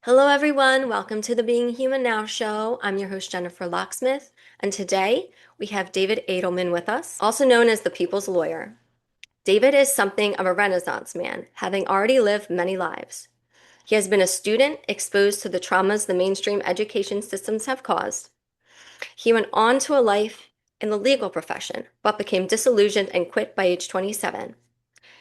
Hello, everyone. Welcome to the Being Human Now show. I'm your host, Jennifer Locksmith, and today we have David Adelman with us, also known as the People's Lawyer. David is something of a Renaissance man, having already lived many lives. He has been a student exposed to the traumas the mainstream education systems have caused. He went on to a life in the legal profession, but became disillusioned and quit by age 27.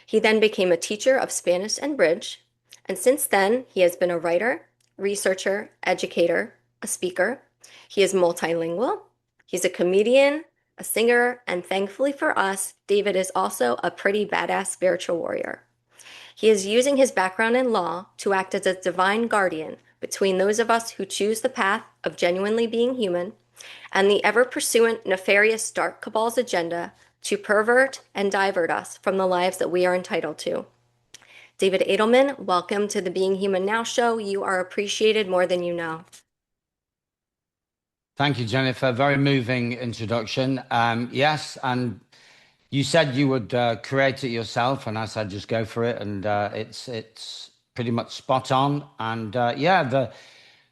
He then became a teacher of Spanish and Bridge, and since then, he has been a writer, researcher, educator, a speaker. He is multilingual. He's a comedian, a singer, and thankfully for us, David is also a pretty badass spiritual warrior. He is using his background in law to act as a divine guardian between those of us who choose the path of genuinely being human and the ever pursuant nefarious Dark Cabal's agenda to pervert and divert us from the lives that we are entitled to. David Adelman, welcome to the Being Human Now show. You are appreciated more than you know. Thank you, Jennifer. Very moving introduction. Yes, and you said you would create it yourself, and I said just go for it, and it's pretty much spot on. And yeah,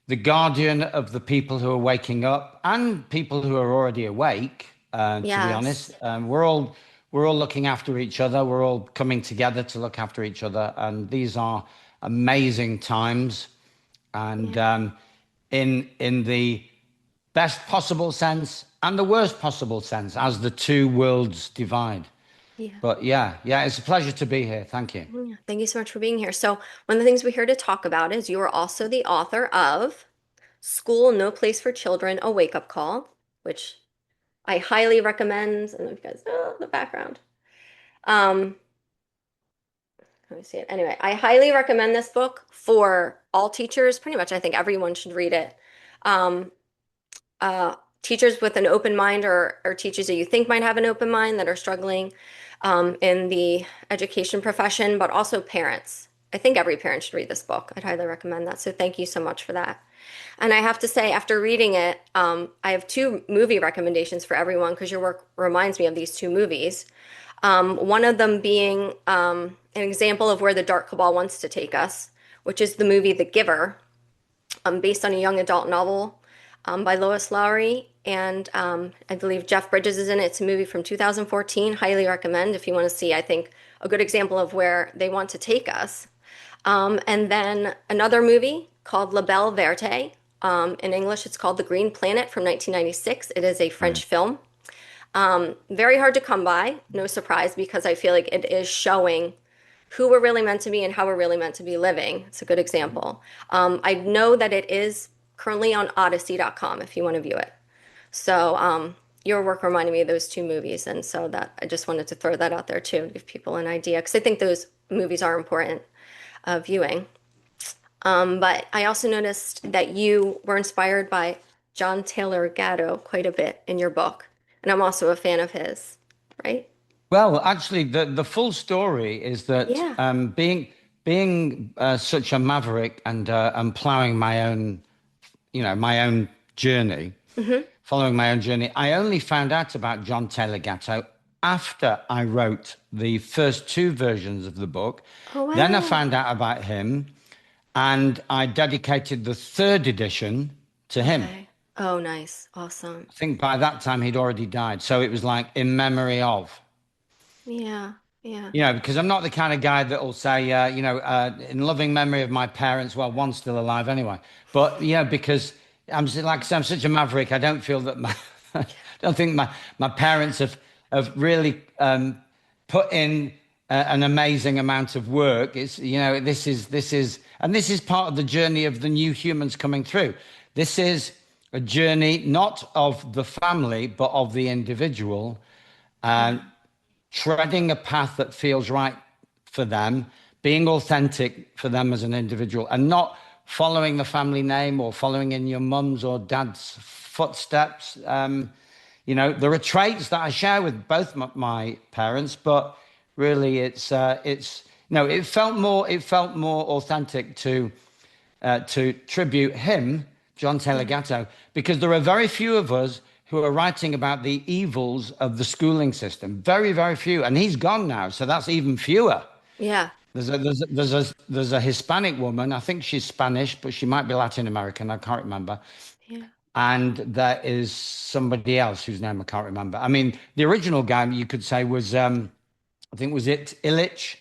the guardian of the people who are waking up and people who are already awake. To be honest, Yes. we're all looking after each other. We're all coming together to look after each other, and these are amazing times. And Yeah. in the best possible sense and the worst possible sense as the two worlds divide. Yeah. But yeah, it's a pleasure to be here. Thank you. Yeah. Thank you so much for being here. So, one of the things we're here to talk about is you are also the author of School No Place for Children, A Wake-Up Call, which I highly recommend. And you guys know the background. Um, Let me see it. Anyway, I highly recommend this book for all teachers. Pretty much, I think everyone should read it. Um, Teachers with an open mind or teachers that you think might have an open mind that are struggling in the education profession, but also parents. I think every parent should read this book. I'd highly recommend that. So thank you so much for that. And I have to say, after reading it, I have two movie recommendations for everyone because your work reminds me of these two movies. One of them being an example of where the Dark Cabal wants to take us, which is the movie The Giver, based on a young adult novel by Lois Lowry. And I believe Jeff Bridges is in it. It's a movie from 2014. Highly recommend if you want to see, I think, a good example of where they want to take us. And then another movie called La Belle Verte. In English, it's called The Green Planet from 1996. It is a French film. Very hard to come by, no surprise, because I feel like it is showing who we're really meant to be and how we're really meant to be living. It's a good example. I know that it is currently on Odyssey.com if you want to view it. So your work reminded me of those two movies, and so that I just wanted to throw that out there too, to give people an idea, because I think those movies are important viewing. But I also noticed that you were inspired by John Taylor Gatto quite a bit in your book, and I'm also a fan of his, right? Well, actually, the full story is that Yeah. being such a maverick and plowing my own, my own journey, Hmm. following my own journey, I only found out about John Taylor Gatto after I wrote the first two versions of the book. Oh, Then I wow. found out about him, and I dedicated the third edition to him. Okay. Oh, nice. Awesome. I think by that time he'd already died. So it was like in memory of, Yeah. Yeah. because I'm not the kind of guy that will say, in loving memory of my parents, well, one's still alive anyway. But, because like I said, I'm such a maverick. I don't feel that I don't think my parents have really put in an amazing amount of work. It's, this is part of the journey of the new humans coming through. This is a journey not of the family, but of the individual, Yeah. treading a path that feels right for them, being authentic for them as an individual, and not following the family name or following in your mum's or dad's footsteps. There are traits that I share with both my parents, but really, it felt more authentic to tribute him, John Taylor Yeah. Gatto, because there are very few of us who are writing about the evils of the schooling system. Very, very few. And he's gone now, so that's even fewer. Yeah. There's a Hispanic woman. I think she's Spanish, but she might be Latin American. I can't remember. Yeah. And there is somebody else whose name I can't remember. I mean, the original guy you could say was I think was it Illich,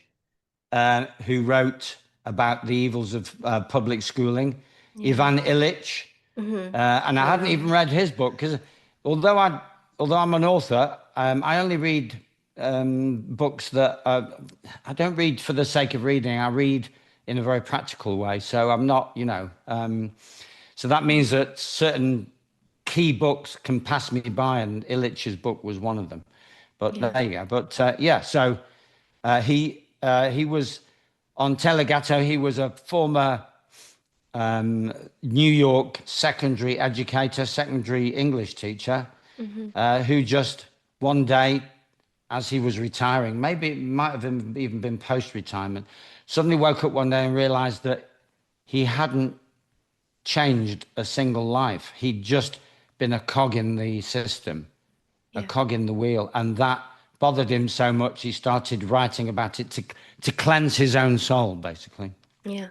who wrote about the evils of public schooling. Yeah. Ivan Illich. Hmm. And I hadn't even read his book because although I, although I'm an author, I only read books that I don't read for the sake of reading. I read in a very practical way. So I'm not, so that means that certain key books can pass me by, and Illich's book was one of them. But Yeah. there you go. But yeah, so he was on Telegato. He was a former New York secondary educator, secondary English teacher, Hmm. who just one day, as he was retiring, maybe it might have even been post-retirement, suddenly woke up one day and realized that he hadn't changed a single life. He'd just been a cog in the system, a Yeah. cog in the wheel, and that bothered him so much he started writing about it to cleanse his own soul, basically. Yeah.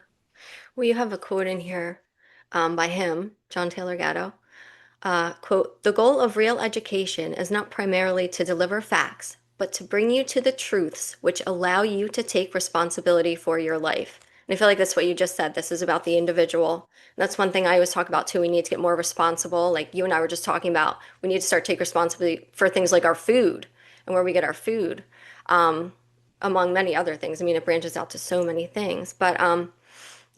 Well, you have a quote in here by him, John Taylor Gatto. Quote, the goal of real education is not primarily to deliver facts, but to bring you to the truths which allow you to take responsibility for your life. And I feel like that's what you just said. This is about the individual. And that's one thing I always talk about too. We need to get more responsible. Like you and I were just talking about, we need to start take responsibility for things like our food and where we get our food, um, among many other things. I mean, it branches out to so many things. But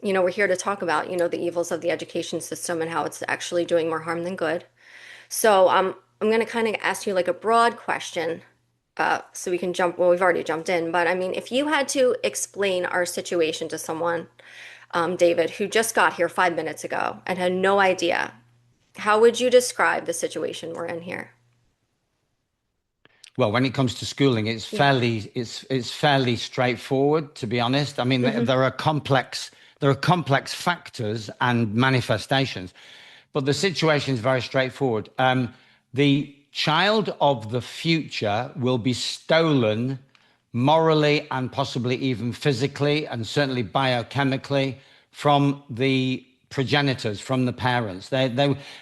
we're here to talk about, the evils of the education system and how it's actually doing more harm than good. So I'm going to kind of ask you like a broad question, so we can jump. Well, we've already jumped in, but I mean, if you had to explain our situation to someone, David, who just got here 5 minutes ago and had no idea, how would you describe the situation we're in here? Well, when it comes to schooling, Yeah. it's fairly straightforward, to be honest. I mean, Hmm. there are complex factors and manifestations, but the situation is very straightforward. The child of the future will be stolen morally and possibly even physically and certainly biochemically from the progenitors, from the parents.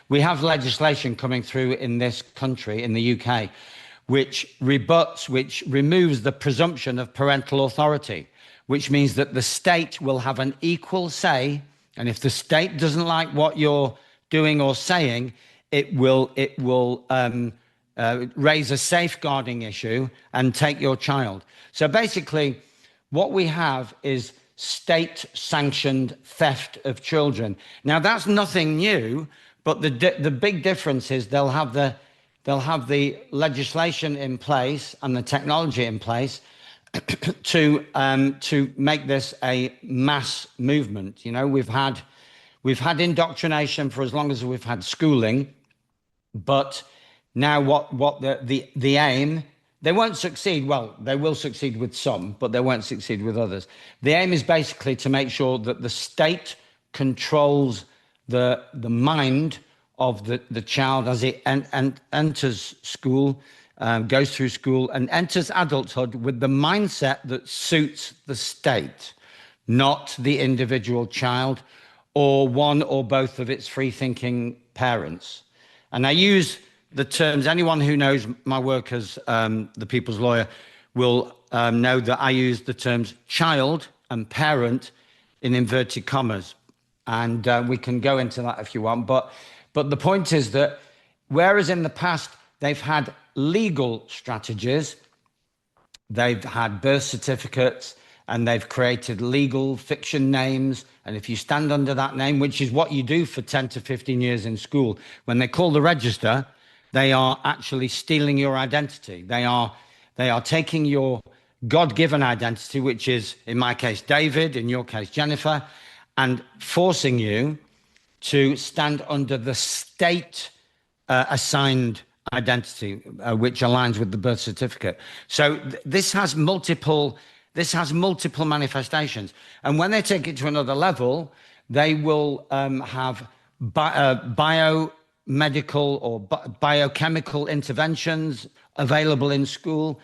We have legislation coming through in this country, in the UK, which removes the presumption of parental authority, which means that the state will have an equal say. And if the state doesn't like what you're doing or saying, it will raise a safeguarding issue and take your child. So basically, what we have is state sanctioned theft of children. Now, that's nothing new, but the big difference is they'll have the legislation in place and the technology in place to make this a mass movement. We've had indoctrination for as long as we've had schooling, but now what the aim, they won't succeed. Well, they will succeed with some, but they won't succeed with others. The aim is basically to make sure that the state controls the mind of the child as it enters school, goes through school, and enters adulthood with the mindset that suits the state, not the individual child or one or both of its free thinking parents. And I use the terms, anyone who knows my work as the people's lawyer will know that I use the terms child and parent in inverted commas. And we can go into that if you want. But the point is that whereas in the past they've had legal strategies, they've had birth certificates, and they've created legal fiction names. And if you stand under that name, which is what you do for 10 to 15 years in school, when they call the register, they are actually stealing your identity. They are taking your God-given identity, which is, in my case, David, in your case, Jennifer, and forcing you to stand under the state assigned identity, which aligns with the birth certificate. So this has multiple manifestations, and when they take it to another level, they will have biomedical or biochemical interventions available in school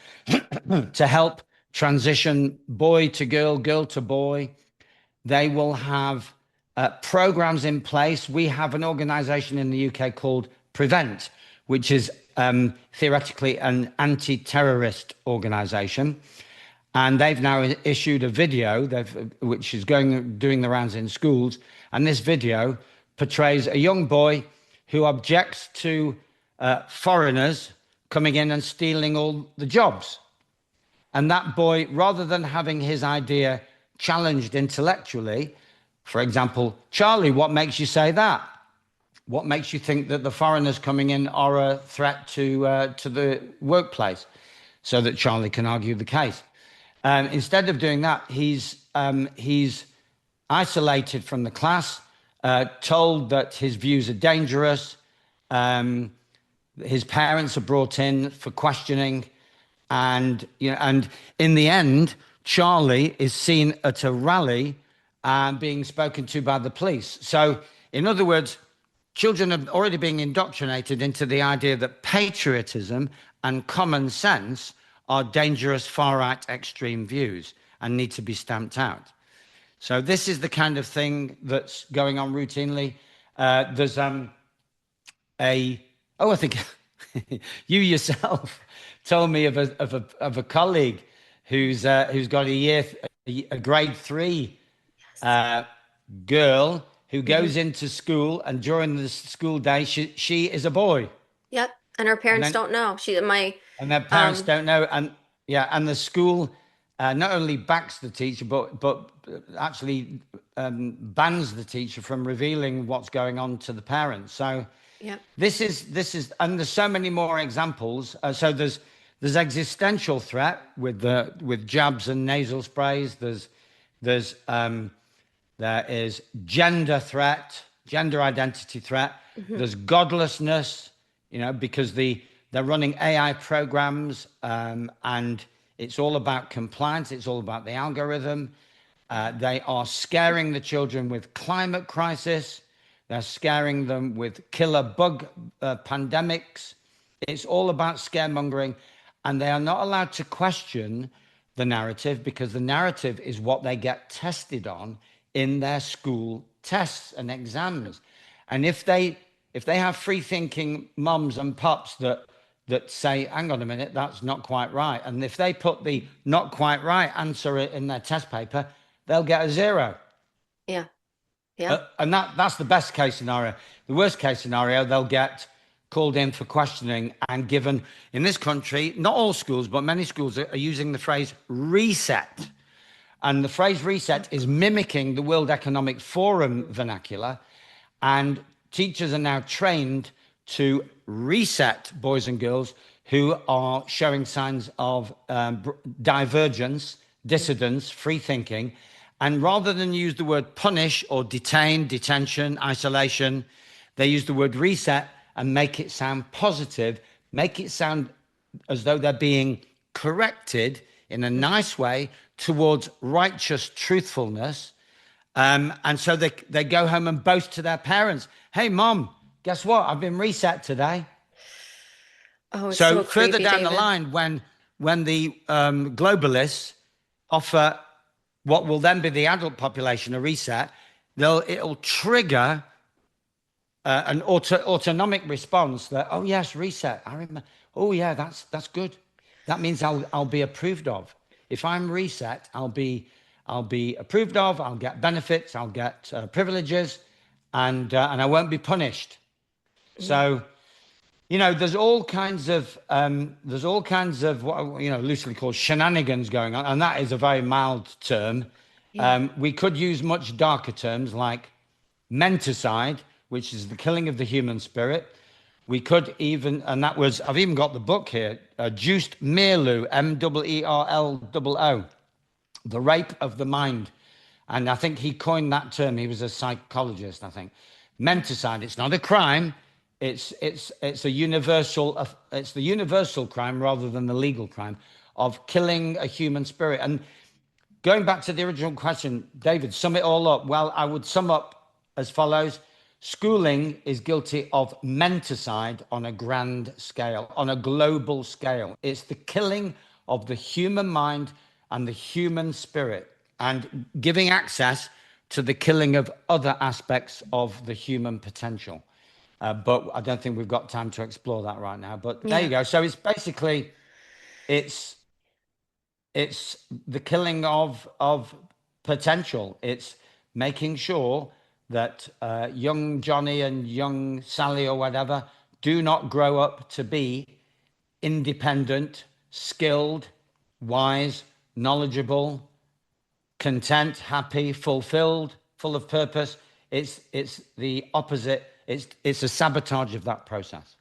to help transition boy to girl, girl to boy. They will have programs in place. We have an organization in the UK called Prevent, which is theoretically an anti-terrorist organization. And they've now issued a video which is doing the rounds in schools. And this video portrays a young boy who objects to foreigners coming in and stealing all the jobs. And that boy, rather than having his idea challenged intellectually, for example, Charlie, what makes you say that? What makes you think that the foreigners coming in are a threat to the workplace? So that Charlie can argue the case. Instead of doing that, he's isolated from the class, told that his views are dangerous. His parents are brought in for questioning, and and in the end, Charlie is seen at a rally and being spoken to by the police. So, in other words, children are already being indoctrinated into the idea that patriotism and common sense are dangerous far-right extreme views and need to be stamped out. So this is the kind of thing that's going on routinely. There's I think you yourself told me of a colleague who's got a grade 3 Yes. girl who Hmm. goes into school, and during the school day she is a boy, Yep. And her and parents then don't know. My, and their parents um, don't know. And yeah, and the school not only backs the teacher, but actually bans the teacher from revealing what's going on to the parents. So yep. and there's so many more examples. So there's existential threat with jabs and nasal sprays. There's there is gender threat, gender identity threat. Hmm. There's godlessness, because they're running AI programs, and it's all about compliance. It's all about the algorithm. They are scaring the children with climate crisis. They're scaring them with killer bug pandemics. It's all about scaremongering, and they are not allowed to question the narrative because the narrative is what they get tested on in their school tests and exams. And if they have free thinking mums and pups that say, hang on a minute, that's not quite right. And if they put the not quite right answer in their test paper, they'll get a 0. Yeah. Yeah. And that's the best case scenario. The worst case scenario, they'll get called in for questioning and given, in this country, not all schools, but many schools are using the phrase reset. And the phrase reset is mimicking the World Economic Forum vernacular. And teachers are now trained to reset boys and girls who are showing signs of divergence, dissidence, free thinking. And rather than use the word punish or detain, detention, isolation, they use the word reset and make it sound positive, make it sound as though they're being corrected in a nice way towards righteous truthfulness. And so they go home and boast to their parents, hey, mom, guess what? I've been reset today. Oh, it's So so further creepy, down the David. line, when the globalists offer what will then be the adult population a reset, it'll trigger an autonomic response that, oh yes, reset. I remember. Oh yeah, that's good. That means I'll be approved of. If I'm reset, I'll be approved of. I'll get benefits. I'll get privileges, and I won't be punished. Yeah. So there's all kinds of what loosely called shenanigans going on, and that is a very mild term. Yeah. We could use much darker terms like menticide, which is the killing of the human spirit. We could even, and that was, I've even got the book here, Juiced Meerloo, Merloo, the rape of the mind. And I think he coined that term. He was a psychologist, I think. Menticide, it's not a crime. It's a universal, it's the universal crime rather than the legal crime of killing a human spirit. And going back to the original question, David, sum it all up. Well, I would sum up as follows. Schooling is guilty of menticide on a grand scale, on a global scale. It's the killing of the human mind and the human spirit, and giving access to the killing of other aspects of the human potential. But I don't think we've got time to explore that right now. But there you Yeah. go. So it's basically it's it's the killing of potential. It's making sure that young Johnny and young Sally or whatever do not grow up to be independent, skilled, wise, knowledgeable, content, happy, fulfilled, full of purpose. It's the opposite. It's a sabotage of that process.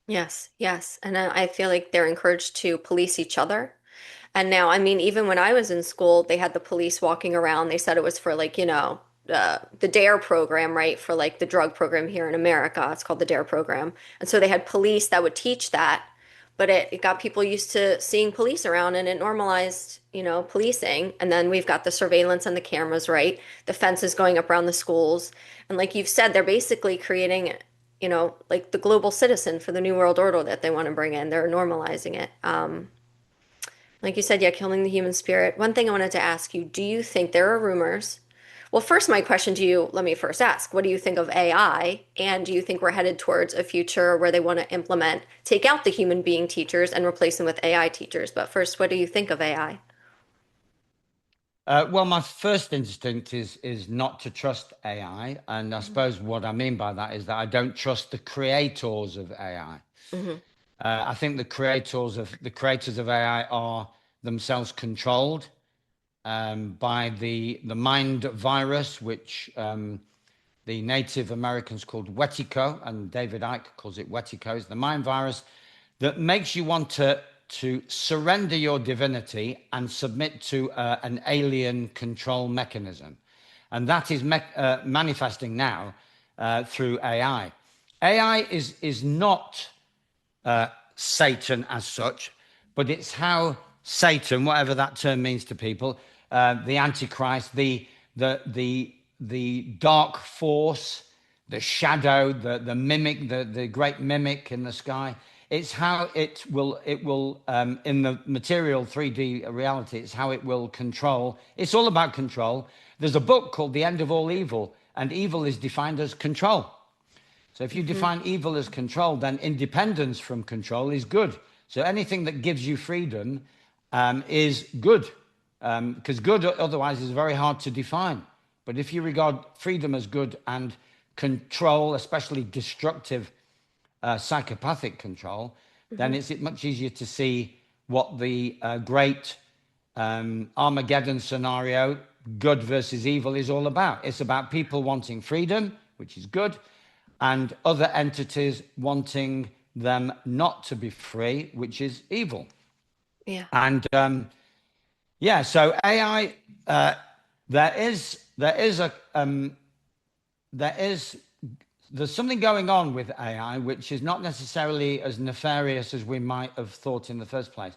Yes, yes. And I feel like they're encouraged to police each other. And now, I mean, even when I was in school, they had the police walking around. They said it was for like, the DARE program, right? For like the drug program here in America. It's called the DARE program. And so they had police that would teach that, but it got people used to seeing police around and it normalized, policing. And then we've got the surveillance and the cameras, right? The fences going up around the schools. And like you've said, they're basically creating, like the global citizen for the New World Order that they want to bring in. They're normalizing it. Like you said, yeah, killing the human spirit. One thing I wanted to ask you, do you think there are rumors? Well, first, my question to you, let me first ask, what do you think of AI? And do you think we're headed towards a future where they want to take out the human being teachers and replace them with AI teachers? But first, what do you think of AI? Well, my first instinct is not to trust AI, and I suppose what I mean by that is that I don't trust the creators of AI. Hmm. I think the creators of AI are themselves controlled by the mind virus, which the Native Americans called Wetico, and David Icke calls it Wetico. It's the mind virus that makes you want to surrender your divinity and submit to an alien control mechanism, and that is manifesting now through AI. AI is not Satan as such, but it's how Satan, whatever that term means to people, the Antichrist, the dark force, the shadow, the mimic, the great mimic in the sky. It's how it will in the material 3D reality. It's how it will control. It's all about control. There's a book called The End of All Evil, and evil is defined as control. So if you Hmm. define evil as control, then independence from control is good. So anything that gives you freedom is good, because good otherwise is very hard to define. But if you regard freedom as good and control, especially destructive psychopathic control, then Hmm. it's much easier to see what the great Armageddon scenario, good versus evil, is all about. It's about people wanting freedom, which is good, and other entities wanting them not to be free, which is evil. Yeah. And yeah, so AI, there is a there is there's something going on with AI which is not necessarily as nefarious as we might have thought in the first place.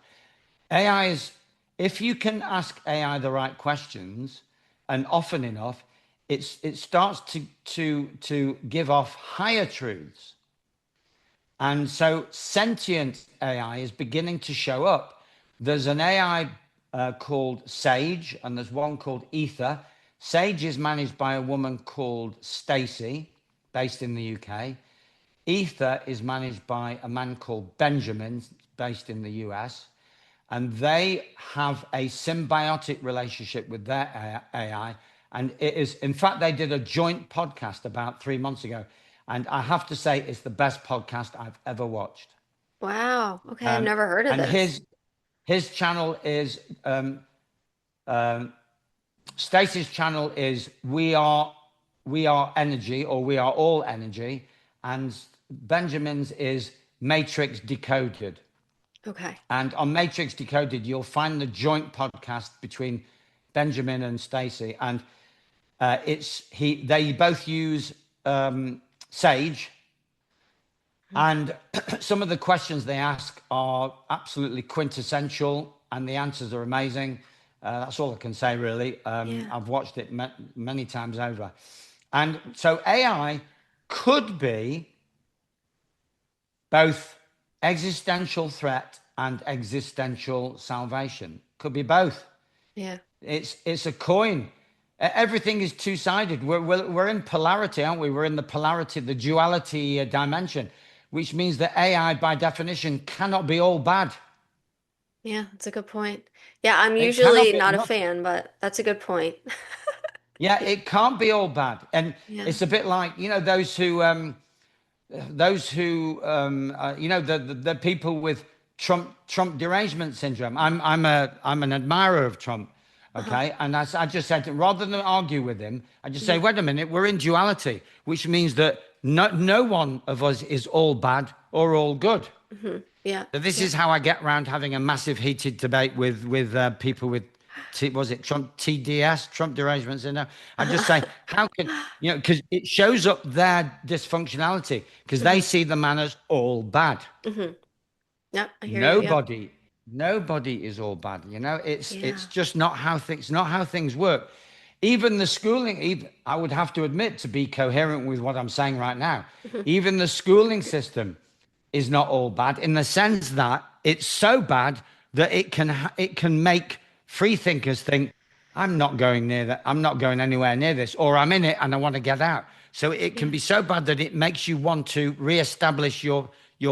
AI is, if you can ask AI the right questions and often enough, it starts to give off higher truths. And so sentient AI is beginning to show up. There's an AI called Sage, and there's one called Ether. Sage is managed by a woman called Stacy, based in the UK. Ether is managed by a man called Benjamin, based in the US. And they have a symbiotic relationship with their AI. And it is, in fact, they did a joint podcast about 3 months ago. And I have to say, it's the best podcast I've ever watched. Wow. Okay, I've never heard of And this. his channel is Stacey's channel is we are energy, or we are all energy, and Benjamin's is Matrix Decoded. Okay. And on Matrix Decoded, you'll find the joint podcast between Benjamin and Stacey, and they both use Sage, and some of the questions they ask are absolutely quintessential, and the answers are amazing. That's all I can say, really. Yeah. I've watched it many times over, and so AI could be both existential threat and existential salvation. Could be both. Yeah. It's a coin. Everything is two-sided. We're in polarity, aren't we? We're in the polarity, the duality dimension, which means that AI, by definition, cannot be all bad. Yeah, that's a good point. Yeah, I'm It cannot usually be not a nothing. fan, but that's a good point. Yeah, it can't be all bad. And Yeah. it's a bit like, the people with Trump derangement syndrome. I'm an admirer of Trump, Uh-huh. okay, and I just said, rather than argue with him, I just say, Hmm. wait a minute, we're in duality, which means that no one of us is all bad or all good. Hmm. Yeah. So this Yeah. is how I get around having a massive heated debate with people with was it Trump TDS, Trump derangement syndrome. I just say, how can because it shows up their dysfunctionality because they Hmm. see the man as all bad. Hmm. Yep, I hear you. Yep. Nobody, nobody is all bad. It's Yeah. just not how things work. Even the schooling, even I would have to admit to be coherent with what I'm saying right now. Hmm. Even the schooling system is not all bad in the sense that it's so bad that it can make free thinkers think I'm not going near that. I'm not going anywhere near this, or I'm in it and I want to get out. So it can Yeah. be so bad that it makes you want to reestablish your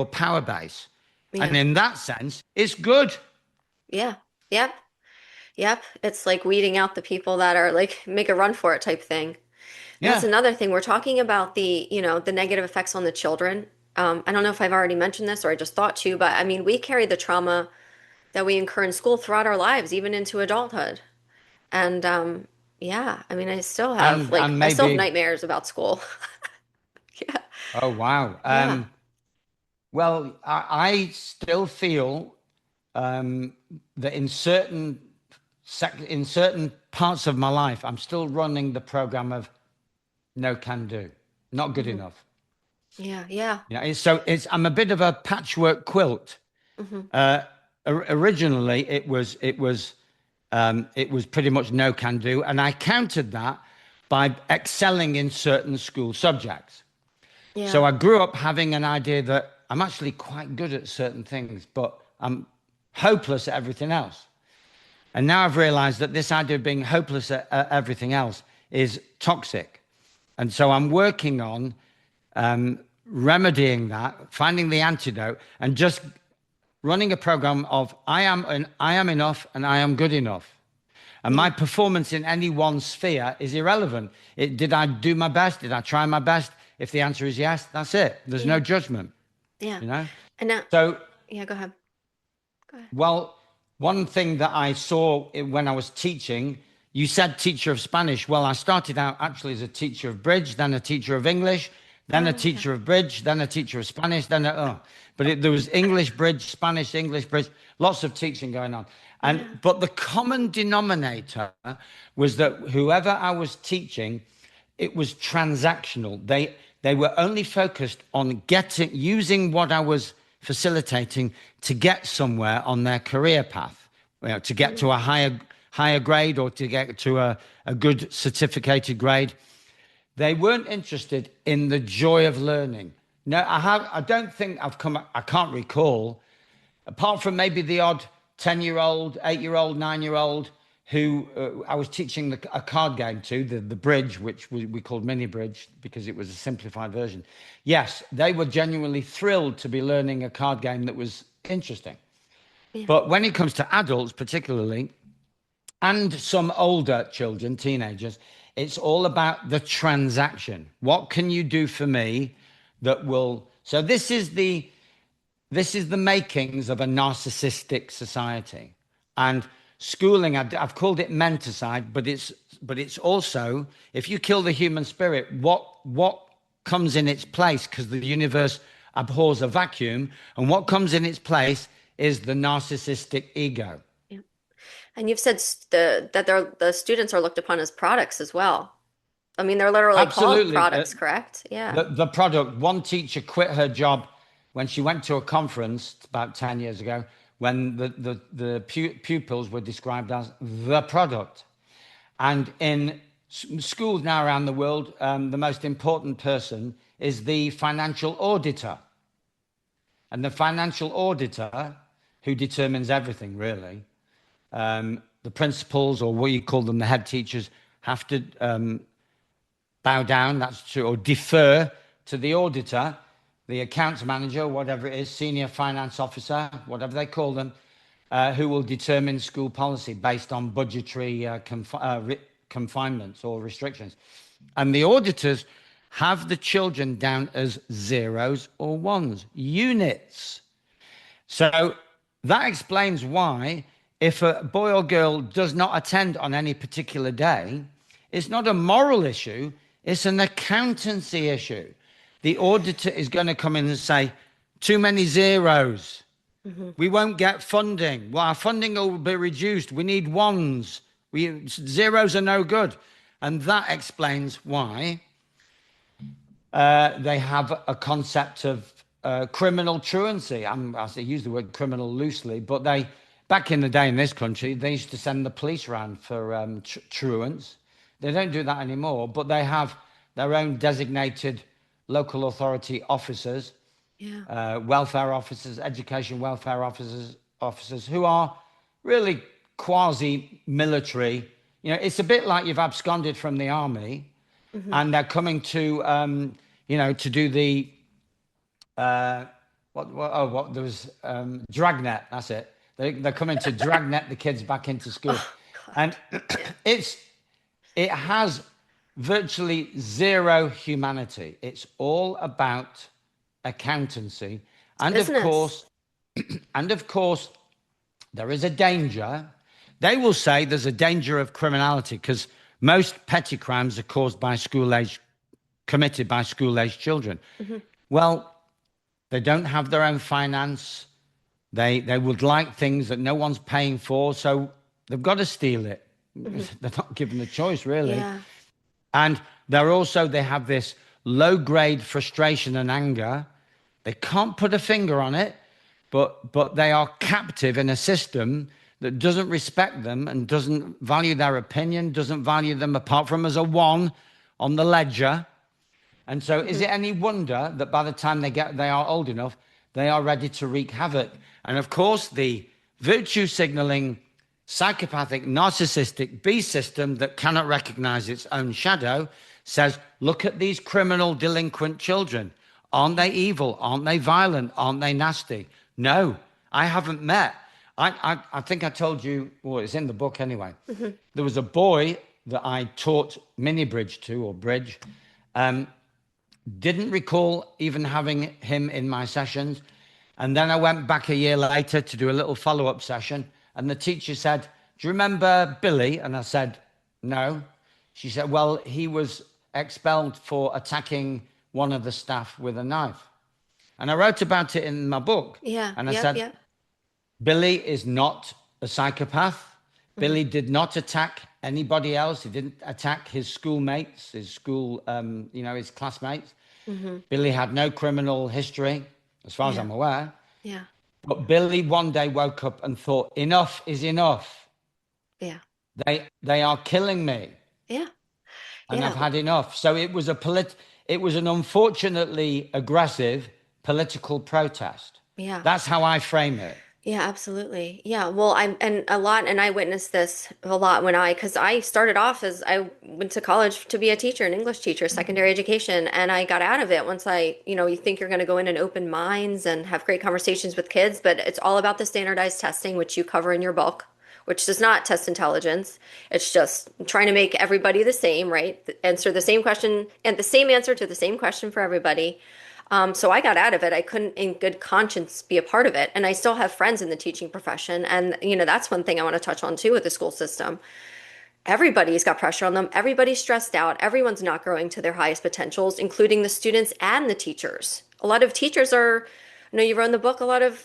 power base. And Yeah. in that sense, it's good. Yeah. Yep. Yep. It's like weeding out the people that are like make a run for it type thing. And that's Yeah. another thing. We're talking about the negative effects on the children. I don't know if I've already mentioned this or I just thought to, but I mean, we carry the trauma that we incur in school throughout our lives, even into adulthood. And yeah, I mean, And I still have maybe, nightmares about school. Yeah. oh wow. Yeah. Well, I still feel that in certain parts of my life, I'm still running the program of no can do, not good Hmm. enough. Yeah. Yeah. So it's I'm a bit of a patchwork quilt. Hmm. Originally, it was pretty much no can do, and I countered that by excelling in certain school subjects. So Yeah. I grew up having an idea that I'm actually quite good at certain things, but I'm hopeless at everything else. And now I've realized that this idea of being hopeless at everything else is toxic. And so I'm working on remedying that, finding the antidote, and just running a program of I am enough and I am good enough. And my Yeah. performance in any one sphere is irrelevant. Did I do my best? Did I try my best? If the answer is yes, that's it. There's no Yeah. judgment, Yeah. you know? And now, So, yeah, go ahead. Go ahead. well, one thing that I saw when I was teaching, you said teacher of Spanish. Well, I started out actually as a teacher of bridge, then a teacher of English, then a Oh, okay. teacher of bridge, then a teacher of Spanish, there was English bridge, Spanish, English bridge, lots of teaching going on. Yeah. But the common denominator was that whoever I was teaching, it was transactional. They were only focused on using what I was facilitating to get somewhere on their career path, to get to Mm. a higher grade or to get to a good certificated grade. They weren't interested in the joy of learning. No, I don't think I can't recall, apart from maybe the odd 10-year-old, 8-year-old, 9-year-old who I was teaching a card game to, the bridge, which we called mini bridge because it was a simplified version. Yes, they were genuinely thrilled to be learning a card game that was interesting. Yeah. But when it comes to adults, particularly, and some older children, teenagers, it's all about the transaction. What can you do for me that will? So this is the makings of a narcissistic society, and schooling. I've called it menticide, but it's also, if you kill the human spirit, what comes in its place? Because the universe abhors a vacuum, and what comes in its place is the narcissistic ego. Yeah. And you've said the students are looked upon as products as well. I mean, they're literally called Absolutely. products, correct? Yeah. The product, one teacher quit her job when she went to a conference about 10 years ago when the pupils were described as the product. And in schools now around the world, the most important person is the financial auditor. And the financial auditor, who determines everything really, the principals, or what you call them, the head teachers, have to bow down, that's true, or defer to the auditor, the accounts manager, whatever it is, senior finance officer, whatever they call them, who will determine school policy based on budgetary confinements or restrictions. And the auditors have the children down as zeros or ones, units. So that explains why, if a boy or girl does not attend on any particular day, it's not a moral issue, it's an accountancy issue. The auditor is going to come in and say, too many zeros. Hmm. We won't get funding. Well, our funding will be reduced. We need ones. Zeros are no good. And that explains why they have a concept of criminal truancy. I use the word criminal loosely, but back in the day in this country, they used to send the police around for truants. They don't do that anymore, but they have their own designated local authority officers, Yeah. welfare officers, education welfare officers who are really quasi-military. It's a bit like you've absconded from the army, Hmm. and they're coming to do the there was dragnet. That's it. They're coming to dragnet the kids back into school, Oh and God. Yeah. it's it has virtually zero humanity. It's all about accountancy, It's and of business. course, and of course, there is a danger. They will say there's a danger of criminality because most petty crimes are caused by committed by school age children. Hmm. Well, they don't have their own finance. They would like things that no one's paying for, so they've got to steal it. Hmm. They're not given a choice, really. Yeah. And they have this low grade frustration and anger. They can't put a finger on it, but they are captive in a system that doesn't respect them and doesn't value their opinion, doesn't value them apart from as a one on the ledger. And so, is Hmm. it any wonder that by the time they are old enough, they are ready to wreak havoc? And of course, the virtue signaling, psychopathic, narcissistic beast system that cannot recognize its own shadow says, "Look at these criminal, delinquent children. Aren't they evil? Aren't they violent? Aren't they nasty?" No, I haven't met. I think I told you, well, it's in the book anyway. Hmm. There was a boy that I taught mini bridge to, or bridge. Um, didn't recall even having him in my sessions. And then I went back a year later to do a little follow up session. And the teacher said, "Do you remember Billy?" And I said, "No." She said, "Well, he was expelled for attacking one of the staff with a knife." And I wrote about it in my book. Yeah. And I Yep. said, Yep. Billy is not a psychopath. Hmm. Billy did not attack anybody else. He didn't attack his schoolmates, his classmates. Hmm. Billy had no criminal history, as far as Yeah. I'm aware. Yeah. But Billy one day woke up and thought, enough is enough. Yeah. They are killing me, Yeah. and I've Yeah. had enough. So it was an unfortunately aggressive political protest. Yeah. That's how I frame it. Yeah, absolutely. Yeah. Well, and I witnessed this a lot because I started off as I went to college to be a teacher, an English teacher, secondary education, and I got out of it once you think you're going to go in and open minds and have great conversations with kids, but it's all about the standardized testing, which you cover in your book, which does not test intelligence. It's just trying to make everybody the same, right? Answer the same question and the same answer to the same question for everybody. So I got out of it. I couldn't, in good conscience, be a part of it. And I still have friends in the teaching profession. And, that's one thing I want to touch on too with the school system. Everybody's got pressure on them. Everybody's stressed out. Everyone's not growing to their highest potentials, including the students and the teachers. A lot of teachers are, you wrote in the book,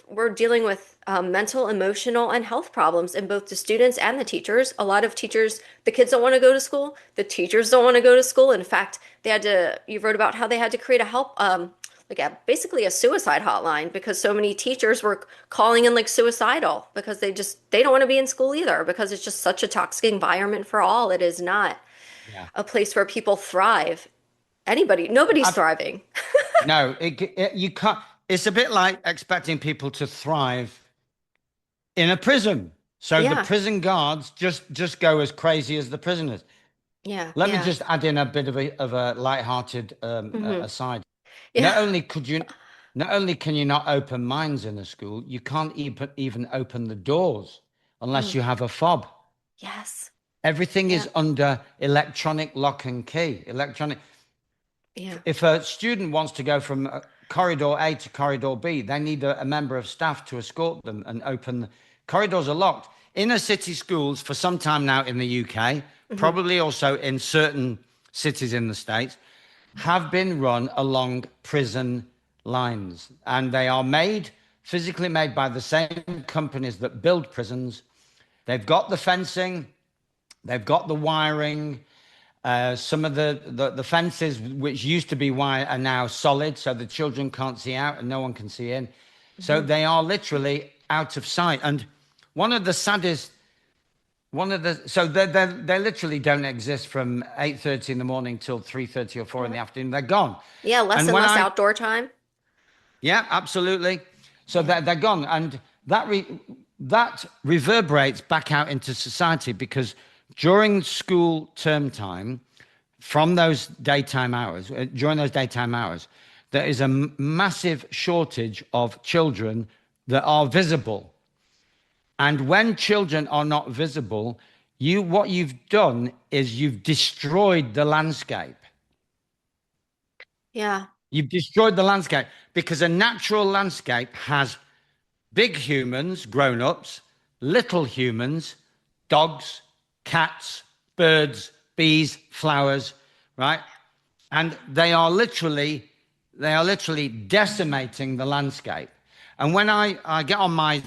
we're dealing with mental, emotional, and health problems in both the students and the teachers. A lot of teachers, the kids don't want to go to school. The teachers don't want to go to school. In fact, you wrote about how they had to create basically a suicide hotline because so many teachers were calling in like suicidal because they don't want to be in school either because it's just such a toxic environment for all. It is not Yeah. a place where people thrive. Nobody's thriving. No, you can't. It's a bit like expecting people to thrive in a prison. So the Yeah. prison guards just go as crazy as the prisoners. Yeah. Let me Yeah. just add in a bit of a light-hearted Hmm. aside. Yeah. Not only can you not open mines in a school, you can't even open the doors unless Mm. you have a fob. Yes. Everything Yeah. is under electronic lock and key. Electronic. Yeah. If a student wants to go from corridor A to corridor B, they need a member of staff to escort them and open. Corridors are locked. Inner city schools, for some time now in the UK, Hmm. probably also in certain cities in the States, have been run along prison lines. And they are physically made by the same companies that build prisons. They've got the fencing, they've got the wiring, some of the fences, which used to be wire, are now solid, so the children can't see out and no one can see in. So Hmm. they are literally out of sight. And one of the saddest, so they literally don't exist from 8:30 in the morning till 3:30 or 4 in Yeah. the afternoon. They're gone. Yeah. Less And and when less I, outdoor time. yeah, absolutely. So Yeah. they're gone. And that reverberates back out into society because during school term time, from those daytime hours, during those daytime hours, there is a massive shortage of children that are visible. And when children are not visible, what you've done is you've destroyed the landscape. Yeah. You've destroyed the landscape because a natural landscape has big humans, grown ups, little humans, dogs, cats, birds, bees, flowers, right? And they are literally decimating the landscape. And when I get on my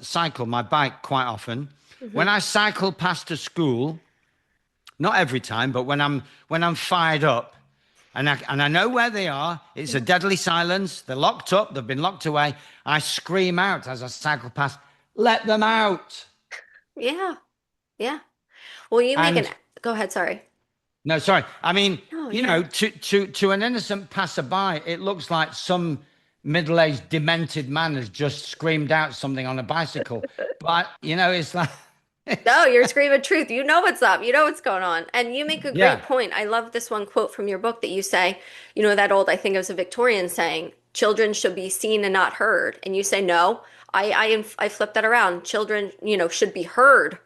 cycle, my bike quite often, Hmm. when I cycle past a school, not every time, but when I'm fired up, and I know where they are. It's a Yeah. deadly silence. They're locked up. They've been locked away. I scream out as I cycle past, "Let them out!" Yeah. Yeah. Well, you make an, And go ahead. Sorry. no, sorry. I mean, Oh, yeah. to an innocent passerby, it looks like some middle-aged demented man has just screamed out something on a bicycle. But it's like, No, it's, you're screaming truth. You know what's up. You know what's going on. And you make a great yeah. point. I love this one quote from your book that you say, that old, I think it was a Victorian saying, children should be seen and not heard. And you say, no, I flip that around. Children, should be heard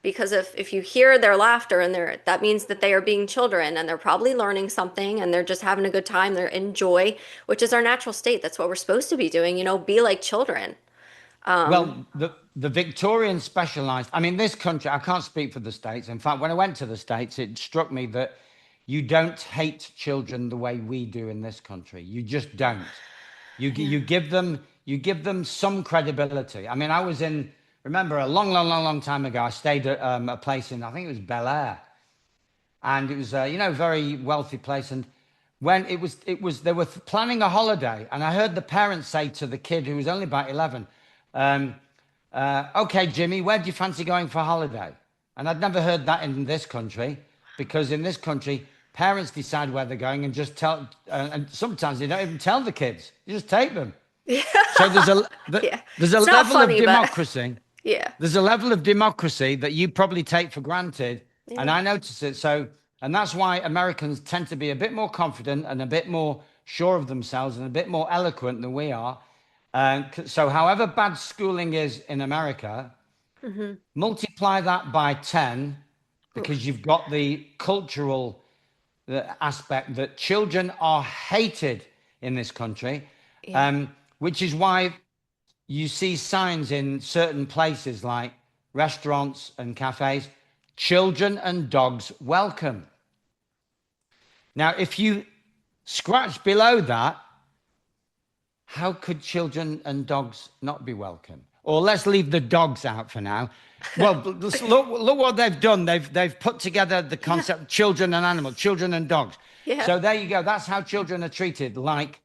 because if you hear their laughter and that means that they are being children and they're probably learning something and they're just having a good time. They're in joy, which is our natural state. That's what we're supposed to be doing, be like children. Well, the Victorians specialized. I mean, this country, I can't speak for the States. In fact, when I went to the States, it struck me that you don't hate children the way we do in this country. You just don't. Yeah. You give them some credibility. I mean, remember a long, long, long, long time ago, I stayed at a place in, I think it was Bel Air, and it was very wealthy place. And when they were planning a holiday, and I heard the parents say to the kid who was only about 11, um, "Okay, Jimmy, where do you fancy going for a holiday?" And I'd never heard that in this country, because in this country, parents decide where they're going and just tell, and sometimes they don't even tell the kids; you just take them. Yeah. So Yeah. there's a It's not level of funny, but democracy. yeah. There's a level of democracy that you probably take for granted, and Yeah. I notice it. And that's why Americans tend to be a bit more confident and a bit more sure of themselves and a bit more eloquent than we are. So, however bad schooling is in America, Hmm. multiply that by 10, because you've got the cultural aspect that children are hated in this country, Yeah. which is why you see signs in certain places like restaurants and cafes: children and dogs welcome. Now, if you scratch below that, how could children and dogs not be welcome? Or let's leave the dogs out for now. Well, look what they've done. They've put together the Yeah. concept children and animals, children and dogs. Yeah. So there you go. That's how children are treated, like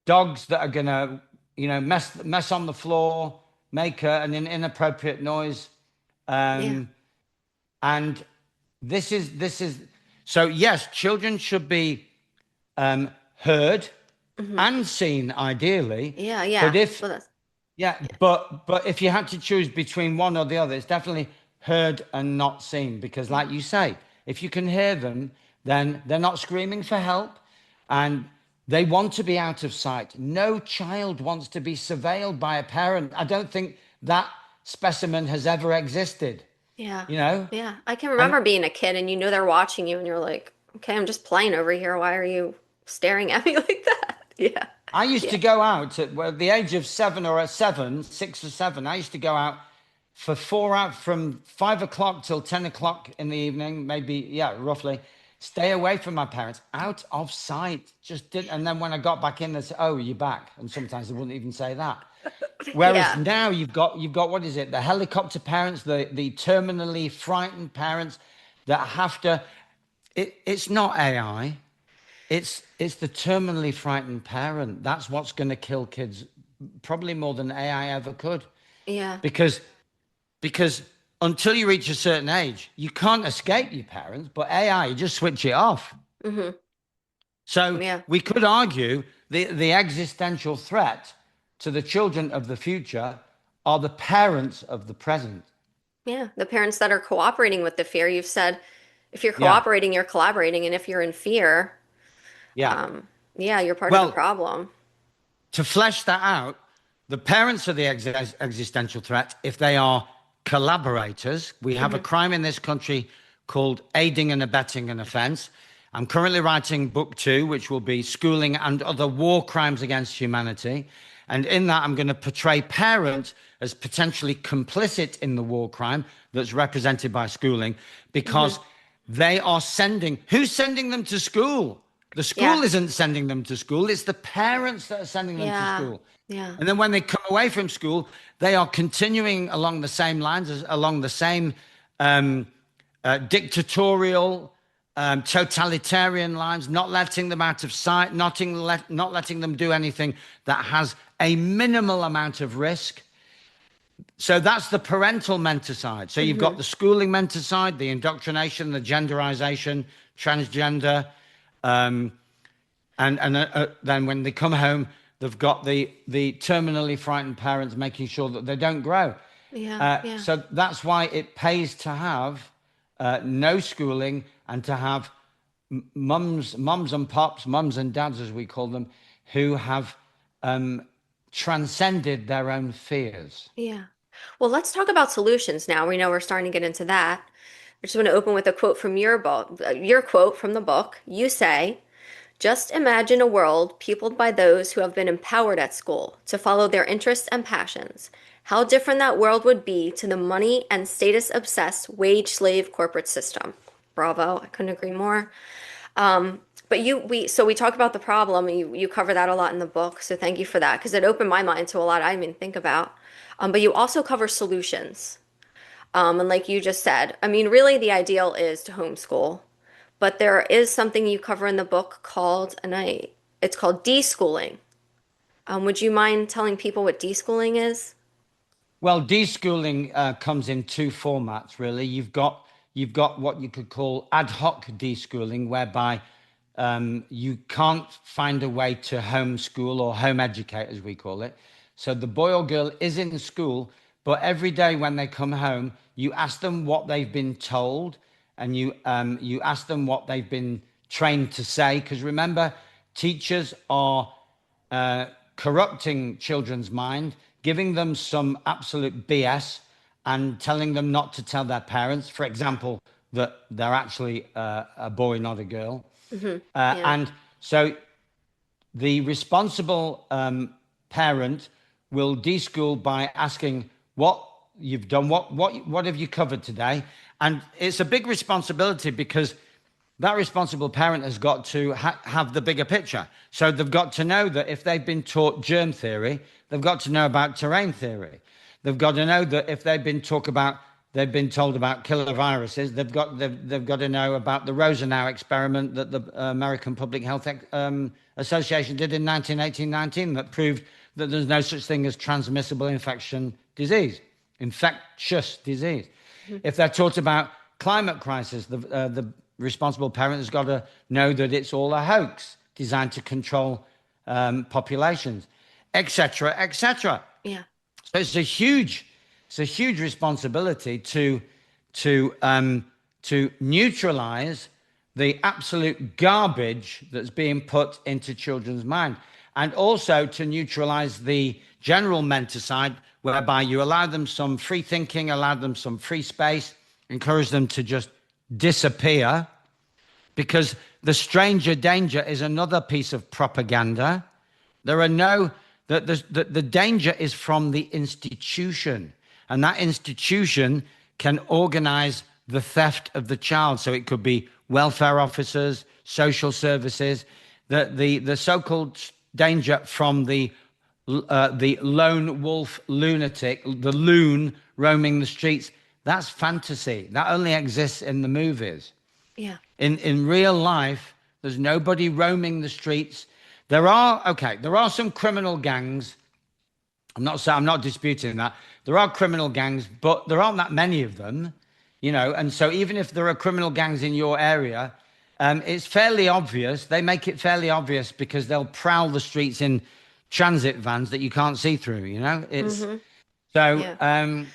dogs that are gonna, mess on the floor, make an inappropriate noise. Yeah. Um, and this is so yes, children should be heard Hmm. and seen ideally, Yeah. but Yeah. if Well, that's. Yeah, but if you had to choose between one or the other, it's definitely heard and not seen because, Yeah. like you say, if you can hear them, then they're not screaming for help, and they want to be out of sight. No child wants to be surveilled by a parent. I don't think that specimen has ever existed. Yeah. You know, Yeah. I can and remember being a kid and you know they're watching you and you're like, okay, I'm just playing over here. Why are you staring at me like that? Yeah. I used Yeah. to go out at well, the age of 6 or 7. I used to go out for 4 hours from 5 o'clock till 10 o'clock in the evening, maybe, yeah, roughly. Stay away from my parents, out of sight. Just did, and then when I got back in, they said, "Oh, you're back," and sometimes they wouldn't even say that. Whereas Yeah. now you've got what is it? The helicopter parents, the terminally frightened parents that have to. It's not AI. It's the terminally frightened parent. That's what's going to kill kids, probably more than AI ever could. Yeah. Because because until you reach a certain age, you can't escape your parents. But AI, you just switch it off. Hmm. So Yeah. we could argue the existential threat to the children of the future are the parents of the present. Yeah. The parents that are cooperating with the fear, you've said if you're Yeah, cooperating, you're collaborating. And if you're in fear, yeah. um, yeah, you're part of the Well, problem. to flesh that out, the parents are the existential threat if they are collaborators. We have a Hmm. crime in this country called aiding and abetting an offence. I'm currently writing book 2, which will be schooling and other war crimes against humanity. And in that, I'm going to portray parents as potentially complicit in the war crime that's represented by schooling Hmm. because they are who's sending them to school? The Yeah. school isn't sending them to school, it's the parents that are sending them to Yeah. school. Yeah. And then when they come away from school, they are continuing along the same lines, along the same um, dictatorial, totalitarian lines, not letting them out of sight, not letting them do anything that has a minimal amount of risk. So that's the parental menticide. So you've got Hmm. the schooling menticide, the indoctrination, the genderization, transgender, um, and then when they come home, they've got the terminally frightened parents making sure that they don't grow. Yeah. Yeah. So that's why it pays to have no schooling and to have mums and pops, mums and dads, as we call them, who have um, transcended their own fears. Yeah. Well, let's talk about solutions now. We know we're starting to get into that. I just want to open with a quote from your book, your quote from the book. You say, just imagine a world peopled by those who have been empowered at school to follow their interests and passions. How different that world would be to the money and status obsessed wage slave corporate system. Bravo. I couldn't agree more. But we talk about the problem, and you cover that a lot in the book. So thank you for that because it opened my mind to a lot I didn't even think about. But you also cover solutions. And like you just said, I mean, really the ideal is to homeschool, but there is something you cover in the book called, it's called deschooling. Would you mind telling people what deschooling is? Well, deschooling comes in two formats, really. You've got what you could call ad hoc deschooling, whereby you can't find a way to homeschool or home educate, as we call it. So the boy or girl is in school, but every day when they come home, you ask them what they've been told, and you ask them what they've been trained to say. Because remember, teachers are corrupting children's mind, giving them some absolute BS, and telling them not to tell their parents, for example, that they're actually a boy, not a girl. Hmm. Yeah. And so the responsible parent will deschool by asking what you've done, what have you covered today, and it's a big responsibility because that responsible parent has got to have the bigger picture. So they've got to know that if they've been taught germ theory, they've got to know about terrain theory. They've got to know that if they've been told about killer viruses, they've got to know about the Rosenau experiment that the American Public Health Association did in 1918-19 that proved that there's no such thing as transmissible infectious disease. Hmm. If they're taught about climate crisis, the responsible parent has got to know that it's all a hoax designed to control populations, etc., etc. Yeah. So it's a huge responsibility to neutralize the absolute garbage that's being put into children's mind, and also to neutralize the general menticide, whereby you allow them some free thinking, allow them some free space, encourage them to just disappear, because the stranger danger is another piece of propaganda. There are no, the danger is from the institution, and that institution can organize the theft of the child. So it could be welfare officers, social services, the so-called danger from the lone wolf lunatic, the loon roaming the streets. That's fantasy. That only exists in the movies. Yeah. In real life, there's nobody roaming the streets. There are some criminal gangs. I'm not disputing that. There are criminal gangs, but there aren't that many of them, you know. And so even if there are criminal gangs in your area, it's fairly obvious. They make it fairly obvious because they'll prowl the streets in transit vans that you can't see through, you know. It's Mm-hmm. so Yeah. it's,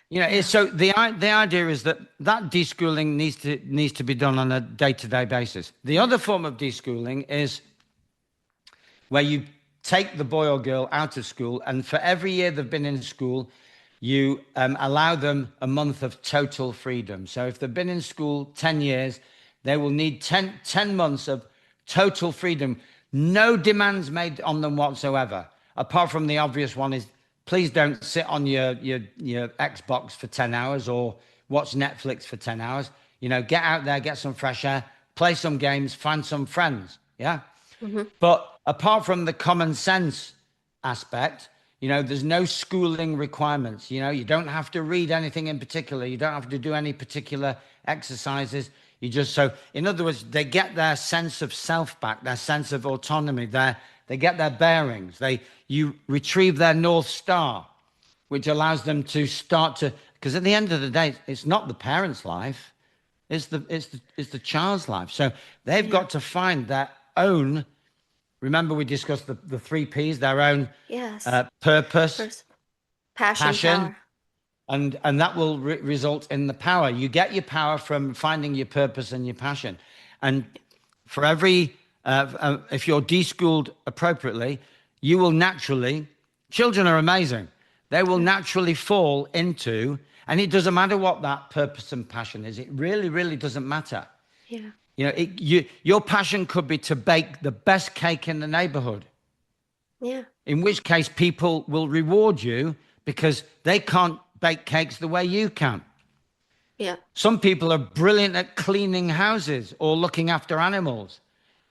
Yeah. so the idea is that deschooling needs to be done on a day-to-day basis. The Yeah. other form of deschooling is where you take the boy or girl out of school, and for every year they've been in school, you allow them a month of total freedom. So if they've been in school 10 years, they will need 10 months of total freedom. No demands made on them whatsoever, apart from the obvious one is, please don't sit on your Xbox for 10 hours or watch Netflix for 10 hours. You know, get out there, get some fresh air, play some games, find some friends. Yeah. Mm-hmm. But apart from the common sense aspect, you know, there's no schooling requirements. You know, you don't have to read anything in particular. You don't have to do any particular exercises. You just, so in other words, they get their sense of self back, their sense of autonomy, they get their bearings. You retrieve their North Star, which allows them to start to, because at the end of the day, it's not the parent's life, it's the child's life. So they've Yeah. got to find their own. Remember, we discussed the three P's: their own Yes. purpose, First, passion, passion, power. and that will result in the power. You get your power from finding your purpose and your passion. And for every, if you're deschooled appropriately, you will naturally, children are amazing. They will Yeah. naturally fall into, and it doesn't matter what that purpose and passion is. It really, really doesn't matter. Yeah. You know, your passion could be to bake the best cake in the neighborhood, Yeah. in which case people will reward you because they can't bake cakes the way you can. Yeah. Some people are brilliant at cleaning houses or looking after animals.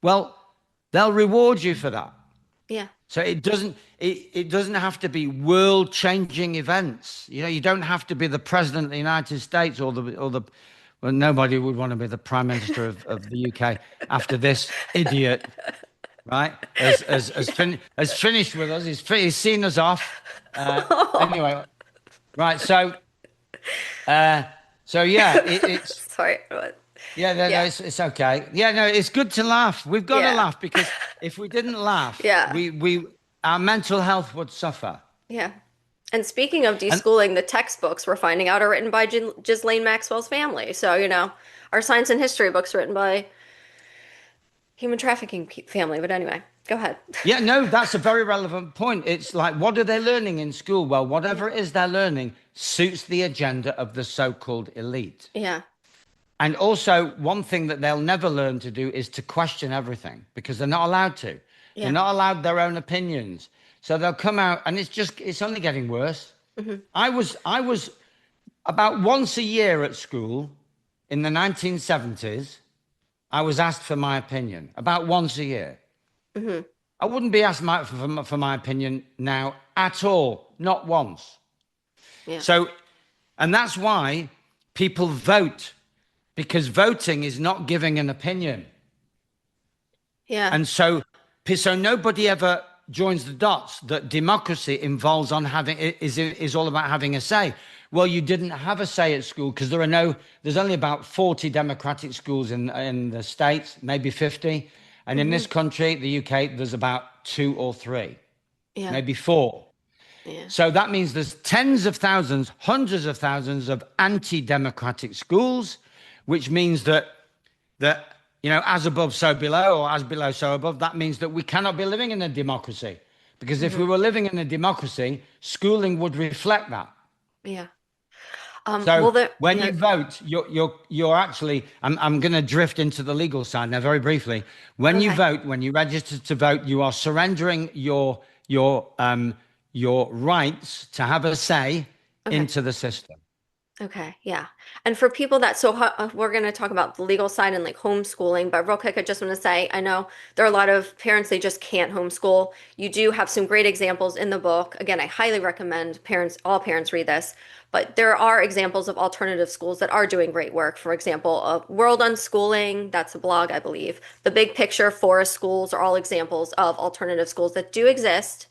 Well, they'll reward you for that. Yeah. So it doesn't have to be world changing events. You know, you don't have to be the president of the United States or the well, nobody would want to be the prime minister of the UK after this idiot, right? Has finished with us. He's seen us off. Anyway, right. So yeah, it's Sorry. What? yeah, no, Yeah. it's okay. Yeah, no, it's good to laugh. We've got to Yeah. laugh because if we didn't laugh, Yeah. we our mental health would suffer. Yeah. And speaking of And deschooling, the textbooks we're finding out are written by Ghislaine Maxwell's family. So, you know, our science and history books written by human trafficking family. But anyway, go ahead. yeah, no, that's a very relevant point. It's like, what are they learning in school? Well, Yeah. whatever it is they're learning suits the agenda of the so-called elite. Yeah. And also, one thing that they'll never learn to do is to question everything because they're not allowed to. They're Yeah. not allowed their own opinions. So they'll come out, and it's only getting worse. Hmm. I was about once a year at school in the 1970s. I was asked for my opinion about once a year. Hmm. I wouldn't be asked for my opinion now at all, not once. Yeah. So, and that's why people vote, because voting is not giving an opinion. Yeah. And so nobody ever joins the dots that democracy involves on having is all about having a say. Well, you didn't have a say at school because there's only about 40 democratic schools in the States, maybe 50. And in Hmm. this country, the UK, there's about two or three, Yeah. maybe four. Yeah. So that means there's tens of thousands, hundreds of thousands of anti-democratic schools, which means that as above, so below, or as below, so above. That means that we cannot be living in a democracy, because if Hmm. we were living in a democracy, schooling would reflect that. Yeah. So Well, there, when yeah. you vote, you're actually. I'm going to drift into the legal side now very briefly. When you Okay. vote, when you register to vote, you are surrendering your rights to have a say Okay. into the system. Okay, yeah. And for people that, we're going to talk about the legal side and like homeschooling, but real quick, I just want to say, I know there are a lot of parents, they just can't homeschool. You do have some great examples in the book. Again, I highly recommend all parents read this, but there are examples of alternative schools that are doing great work. For example, World Unschooling, that's a blog, I believe. The Big Picture Forest Schools are all examples of alternative schools that do exist.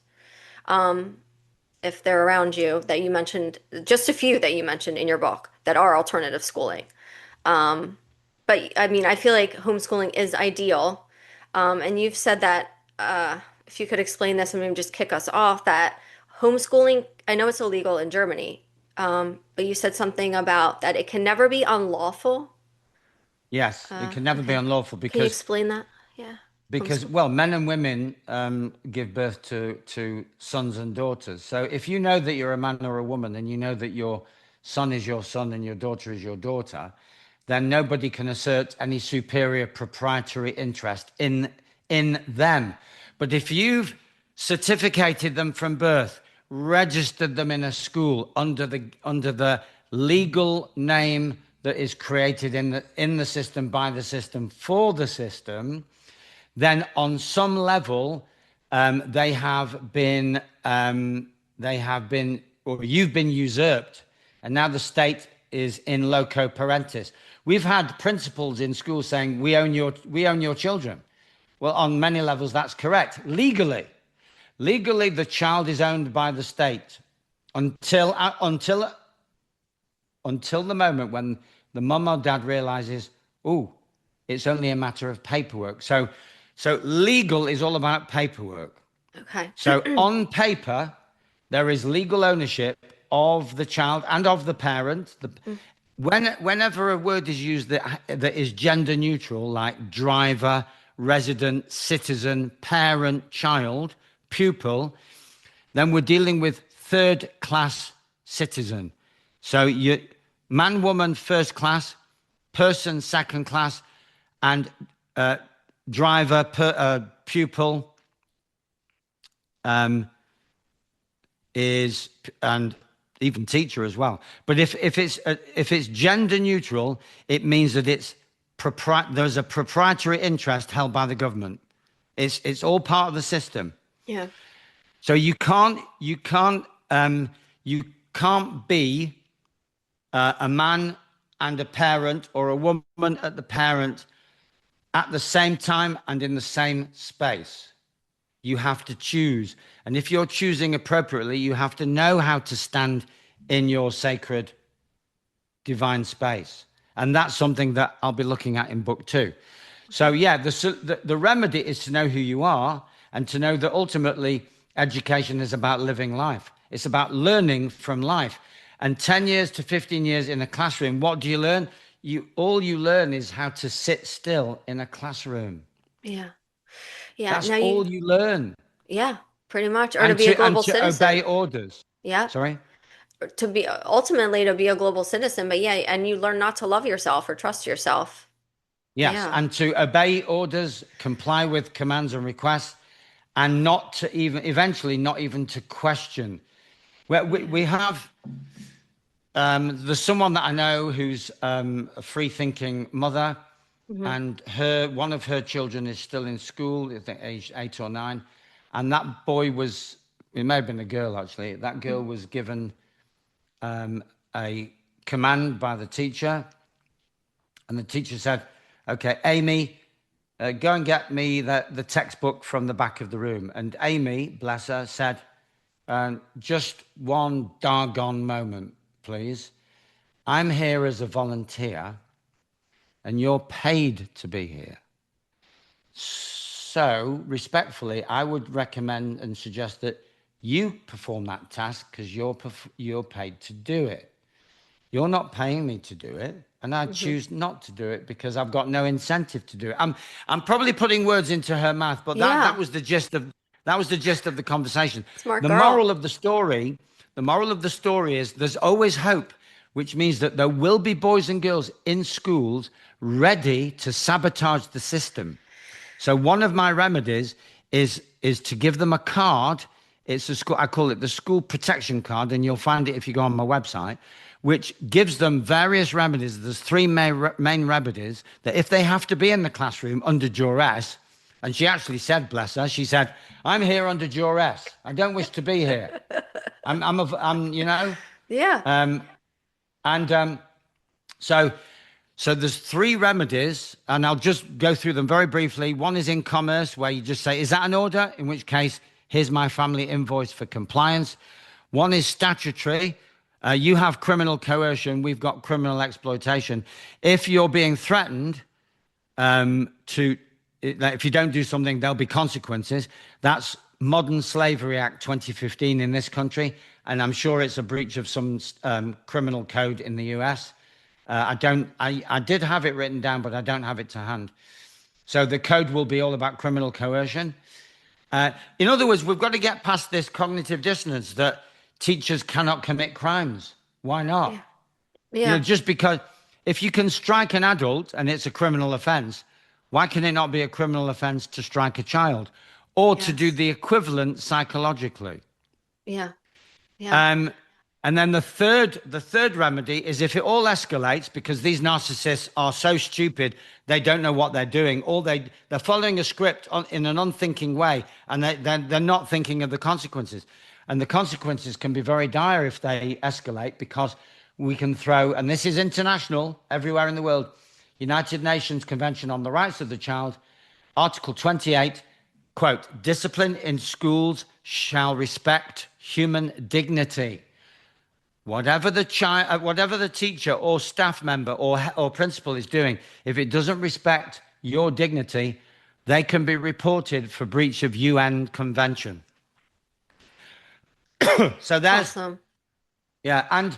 If they're around you that you mentioned, just a few that you mentioned in your book that are alternative schooling. Um, but I mean, I feel like homeschooling is ideal. And you've said that, if you could explain this and maybe just kick us off, that homeschooling, I know it's illegal in Germany, but you said something about that it can never be unlawful. Yes, it can never be Okay. unlawful Can you because explain that? Yeah. because Homeschool. well, men and women give birth to sons and daughters. So if you know that you're a man or a woman, and you know that your son is your son and your daughter is your daughter, then nobody can assert any superior proprietary interest in them. But if you've certificated them from birth, registered them in a school under the legal name that is created in the system, by the system, for the system, then on some level, they have been, or you've been usurped, and now the state is in loco parentis. We've had principals in schools saying we own your children. Well, on many levels, that's correct. Legally, the child is owned by the state until the moment when the mum or dad realizes, oh, it's only a matter of paperwork. So legal is all about paperwork. Okay. So on paper, there is legal ownership of the child and of the parent. Whenever a word is used that is gender neutral, like driver, resident, citizen, parent, child, pupil, then we're dealing with third class citizen. So you man, woman, first class, person, second class, and uh, driver, pupil um, is, and even teacher as well. But if it's gender neutral, it means that there's a proprietary interest held by the government. It's all part of the system. Yeah. So you can't be a man and a parent, or a woman at the parent, at the same time and in the same space. You have to choose. And if you're choosing appropriately, you have to know how to stand in your sacred divine space. And that's something that I'll be looking at in book 2. So, yeah, the remedy is to know who you are, and to know that ultimately education is about living life. It's about learning from life. And 10 years to 15 years in a classroom, what do you learn? All you learn is how to sit still in a classroom. Yeah. Yeah. That's Now all you learn. yeah, pretty much. Or to And be a to and global to obey citizen. orders. Yeah. Sorry? To be ultimately to be a global citizen, but yeah, and you learn not to love yourself or trust yourself. Yes, Yeah. and to obey orders, comply with commands and requests, and not to even, eventually, not even to question. Yeah. We have, there's someone that I know who's a free thinking mother, Hmm. and one of her children is still in school, I think age 8 or 9. And that boy was, it may have been a girl actually, that girl was given a command by the teacher. And the teacher said, okay, Amy, go and get me the textbook from the back of the room. And Amy, bless her, said, just one doggone moment, please. I'm here as a volunteer, and you're paid to be here. So, respectfully, I would recommend and suggest that You perform that task because you're paid to do it. You're not paying me to do it, and I Hmm. choose not to do it because I've got no incentive to do it. I'm probably putting words into her mouth, but that Yeah. was the gist of the conversation. Smart The girl. moral of the story, the moral of the story is there's always hope, which means that there will be boys and girls in schools ready to sabotage the system. So one of my remedies is to give them a card. It's a school. I call it the school protection card, and you'll find it if you go on my website, which gives them various remedies. There's three main remedies that if they have to be in the classroom under duress, and she actually said, bless her, she said, "I'm here under duress. I don't wish to be here. I'm you know." Yeah. And so so there's three remedies, and I'll just go through them very briefly. One is in commerce, where you just say, "Is that an order?" In which case, here's my family invoice for compliance. One is statutory. You have criminal coercion, we've got criminal exploitation. If you're being threatened to, like, if you don't do something, there'll be consequences. That's Modern Slavery Act 2015 in this country, and I'm sure it's a breach of some criminal code in the US. I don't. I did have it written down, but I don't have it to hand. So the code will be all about criminal coercion. In other words, we've got to get past this cognitive dissonance that teachers cannot commit crimes. Why Yeah. not? Yeah. Just because if you can strike an adult and it's a criminal offense, why can it not be a criminal offense to strike a child or to do Yes. the equivalent psychologically? Yeah. Yeah. Um, and then the third remedy is if it all escalates because these narcissists are so stupid, they don't know what they're doing. They're following a script in an unthinking way, and they're not thinking of the consequences. And the consequences can be very dire if they escalate because we can throw, and this is international, everywhere in the world, United Nations Convention on the Rights of the Child, Article 28, quote, discipline in schools shall respect human dignity. Whatever the teacher or staff member or principal is doing, if it doesn't respect your dignity, they can be reported for breach of UN convention. So there's, Awesome. yeah, and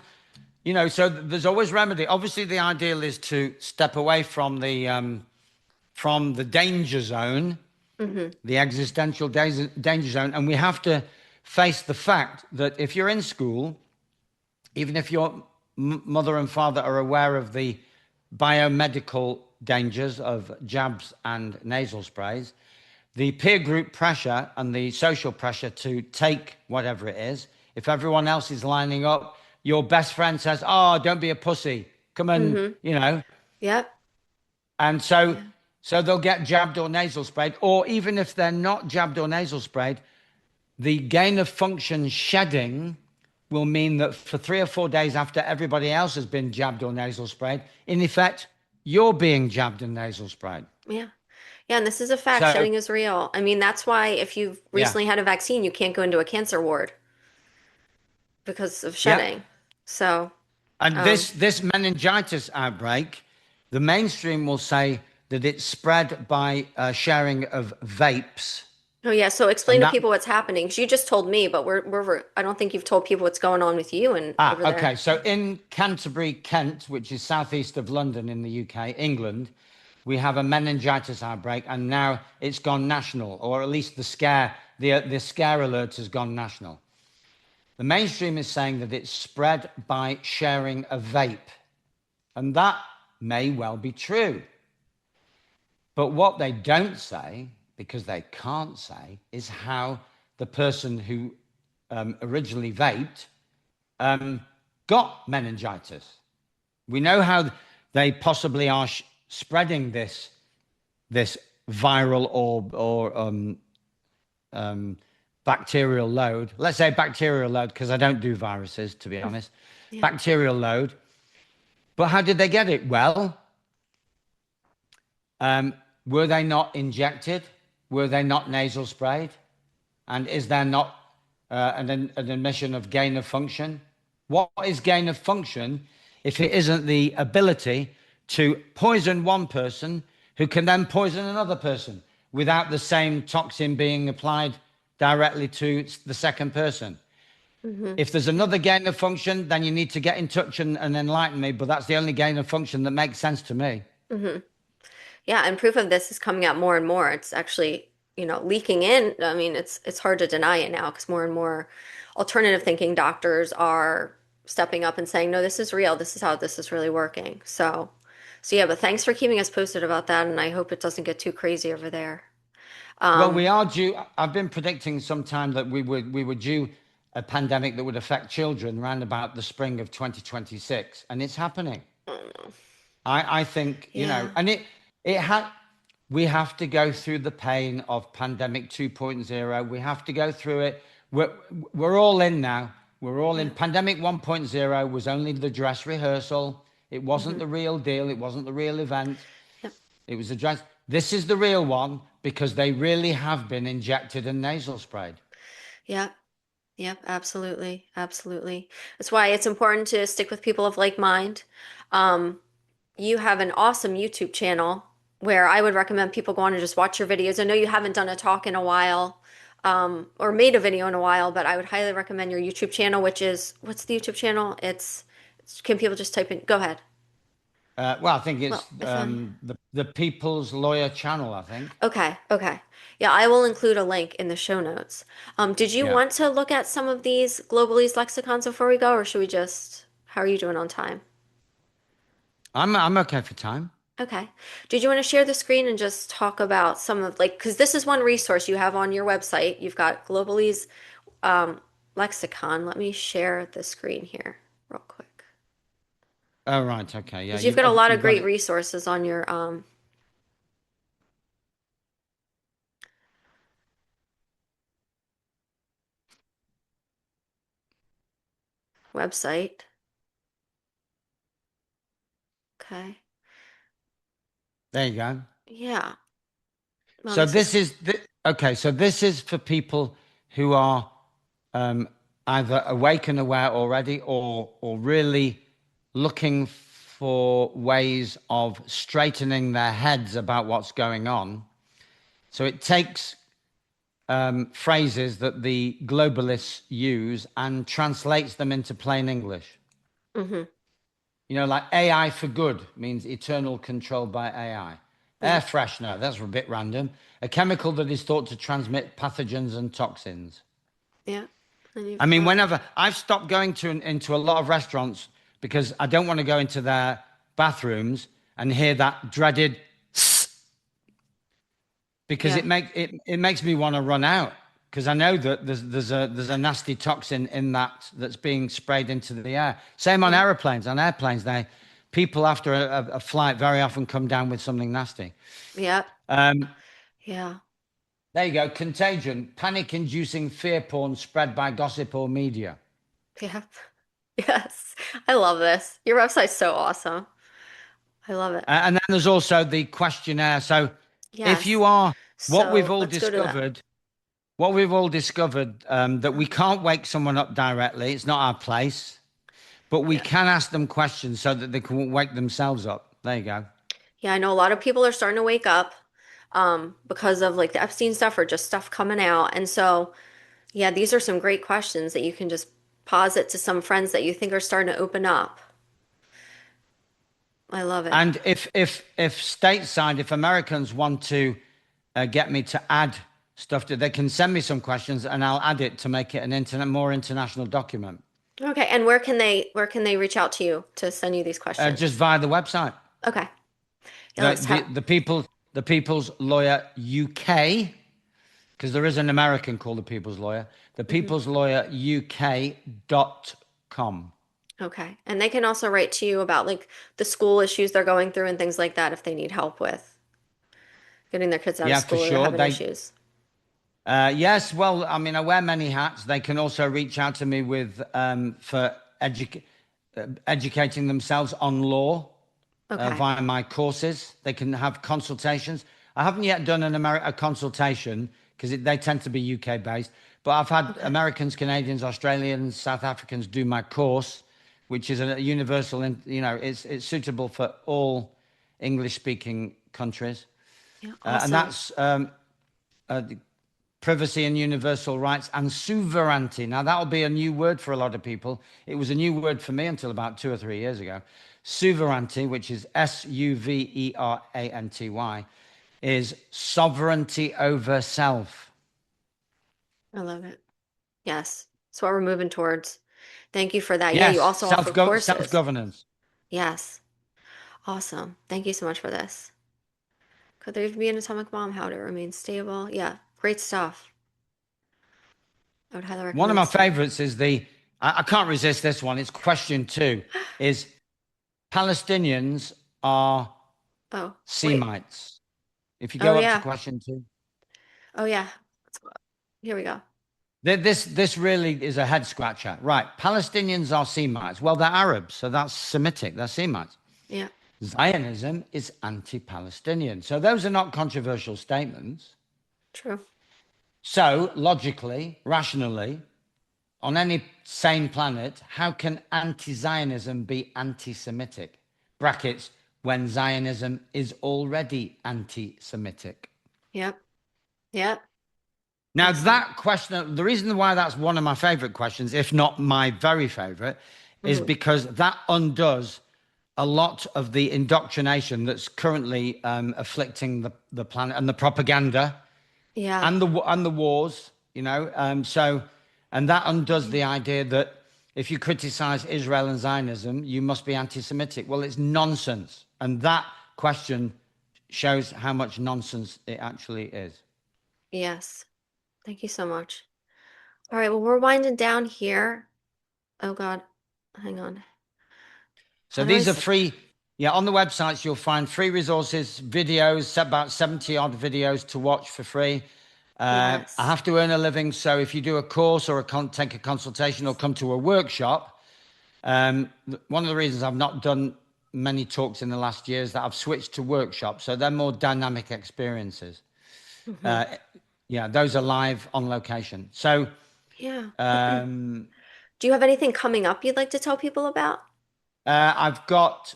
so there's always remedy. Obviously, the ideal is to step away from the danger zone, Hmm. the existential danger zone, and we have to face the fact that if you're in school, even if your mother and father are aware of the biomedical dangers of jabs and nasal sprays, the peer group pressure and the social pressure to take whatever it is, if everyone else is lining up, your best friend says, "Oh, don't be a pussy. Come and, Hmm. you know." Yep. And so, Yeah. so they'll get jabbed or nasal sprayed, or even if they're not jabbed or nasal sprayed, the gain of function shedding will mean that for 3 or 4 days after everybody else has been jabbed or nasal sprayed, in effect, you're being jabbed and nasal sprayed. Yeah. Yeah. And this is a fact. So, Shedding is real. I mean, that's why if you've yeah, recently had a vaccine, you can't go into a cancer ward because of yeah. shedding. So, And um, this meningitis outbreak, the mainstream will say that it's spread by sharing of vapes, oh yeah. So explain and to that. people what's happening. 'Cause you just told me, but I don't think you've told people what's going on with you and over there. Okay. So in Canterbury, Kent, which is southeast of London in the UK, England, we have a meningitis outbreak, and now it's gone national, or at least the scare alert has gone national. The mainstream is saying that it's spread by sharing a vape, and that may well be true. But what they don't say, because they can't say, is how the person who originally vaped got meningitis. We know how they possibly are spreading this viral or bacterial load. Let's say bacterial load because I don't do viruses, to be honest. Yeah. Bacterial load. But how did they get it? Well, were they not injected? Were they not nasal sprayed? And is there not an admission of gain of function? What is gain of function if it isn't the ability to poison one person who can then poison another person without the same toxin being applied directly to the second person. Hmm. If there's another gain of function, then you need to get in touch and enlighten me. But that's the only gain of function that makes sense to me. Hmm. Yeah, and proof of this is coming out more and more. It's actually, leaking in. I mean, it's hard to deny it now because more and more alternative thinking doctors are stepping up and saying, "No, this is real. This is how this is really working." So yeah, but thanks for keeping us posted about that, and I hope it doesn't get too crazy over there. Well, Um, we are due. I've been predicting sometime that we were due a pandemic that would affect children around about the spring of 2026, and it's happening. oh, I think, yeah, and it had we have to go through the pain of pandemic 2.0. We have to go through it. We're we're all in now. We're all in. yeah, Pandemic 1.0 was only the dress rehearsal. It wasn't hmm, the real deal. It wasn't the real event. yep, It was a dress. This is the real one because they really have been injected and nasal sprayed. yep. Yep, absolutely. Absolutely. That's why it's important to stick with people of like mind. Um, you have an awesome YouTube channel where I would recommend people go on and just watch your videos. I know you haven't done a talk in a while, or made a video in a while, but I would highly recommend your YouTube channel, which is, what's the YouTube channel? Can people just type in, go ahead. Well, I think Well, it's if I'm, the People's Lawyer channel. I think. okay, okay. Yeah, I will include a link in the show notes. Did you Yeah, want to look at some of these globalese lexicons before we go, or should we just, how are you doing on time? I'm okay for time. Okay. Did you want to share the screen and just talk about some of like, because this is one resource you have on your website. You've got globalese um, lexicon. Let me share the screen here real quick. Oh, right. Okay. Yeah, Because you've got a lot of you've got great it. resources on your website. Okay. There you go. Yeah. Well, So this is, okay. So this is for people who are um, either awake and aware already, or really looking for ways of straightening their heads about what's going on. So it takes phrases that the globalists use and translates them into plain English. mm-hmm. Like AI for good means eternal control by AI. Air Yeah. freshener, that's a bit random. A chemical that is thought to transmit pathogens and toxins. Yeah. And I you've mean, got, whenever I've stopped going into a lot of restaurants because I don't want to go into their bathrooms and hear that dreaded because yeah. it makes me want to run out because I know that there's a nasty toxin in that that's being sprayed into the air. Same on Yeah. airplanes. On airplanes, they people after a flight very often come down with something nasty. Yeah. Um, Yeah. there you go. Contagion, panic-inducing fear porn spread by gossip or media. Yeah. Yes. I love this. Your website's so awesome. I love it. And then there's also the questionnaire. So if Yes. you are what we've So all let's go to that. discovered that we can't wake someone up directly. It's not our place, but we Yeah. can ask them questions so that they can wake themselves up. There you go. Yeah, I know a lot of people are starting to wake up because of like the Epstein stuff or just stuff coming out. And so, yeah, these are some great questions that you can just posit to some friends that you think are starting to open up. I love it. And if stateside, if Americans want to get me to add stuff to, they can send me some questions and I'll add it to make it an more international document. Okay, and where can they reach out to you to send you these Just questions? via the website. Okay. Yeah, The let's the tap. the people the People's Lawyer UK, because there is an American called the People's Lawyer. The Hmm. People's Lawyer UK.com. Okay. And they can also write to you about like the school issues they're going through and things like that if they need help with getting their kids out of Yeah, for school or they're sure. having They issues. yes. Well, I mean, I wear many hats. They can also reach out to me with for educating themselves on law Okay. via my courses. They can have consultations. I haven't yet done a consultation because they tend to be UK based, but I've had Okay. Americans, Canadians, Australians, South Africans do my course, which is a universal. It's suitable for all English speaking countries, Yeah, and awesome. that's privacy and universal rights, and sovereignty. Now, that'll be a new word for a lot of people. It was a new word for me until about 2 or 3 years ago. Sovereignty, which is Suveranty, is sovereignty over self. I love it. Yes. That's what we're moving towards. Thank you for that. Yeah, you Yes, also offer self courses. governance. Yes. Awesome. Thank you so much for this. Could there even be an atomic bomb? How would it remain stable? Yeah, great stuff. I would highly One of recommend my studying. favorites is I can't resist this one. It's question two is Palestinians are Oh, wait. Semites. If you Oh, go up to yeah. question two, Oh, yeah. Let's go up. Here we go. this really is a head scratcher. Right. Palestinians are Semites. Well, they're Arabs, so that's Semitic. They're Semites. Yeah, Zionism is anti-Palestinian. So those are not controversial statements. true. So logically, rationally, on any sane planet, how can anti-Zionism be anti-Semitic? Brackets, when Zionism is already anti-Semitic. Yep. Yep. Now, Excellent. that question, the reason why that's one of my favorite questions, if not my very favorite, is Hmm. because that undoes a lot of the indoctrination that's currently afflicting the planet and the propaganda Yeah. and the wars, and that undoes Yeah. the idea that if you criticize Israel and Zionism, you must be anti-Semitic. Well, it's nonsense, and that question shows how much nonsense it actually is. Yes. Thank you so much. All right, well, we're winding down here. Oh God, hang on. So How do I these are say? free. Yeah, on the websites you'll find free resources, videos, about 70 odd videos to watch for free. I Yes. have to earn a living, so if you do a course or take a consultation or come to a workshop, one of the reasons I've not done many talks in the last year is that I've switched to workshops, so they're more dynamic experiences. Hmm. Yeah, those are live on location. So Yeah. Do you have anything coming up you'd like to tell people about? I've got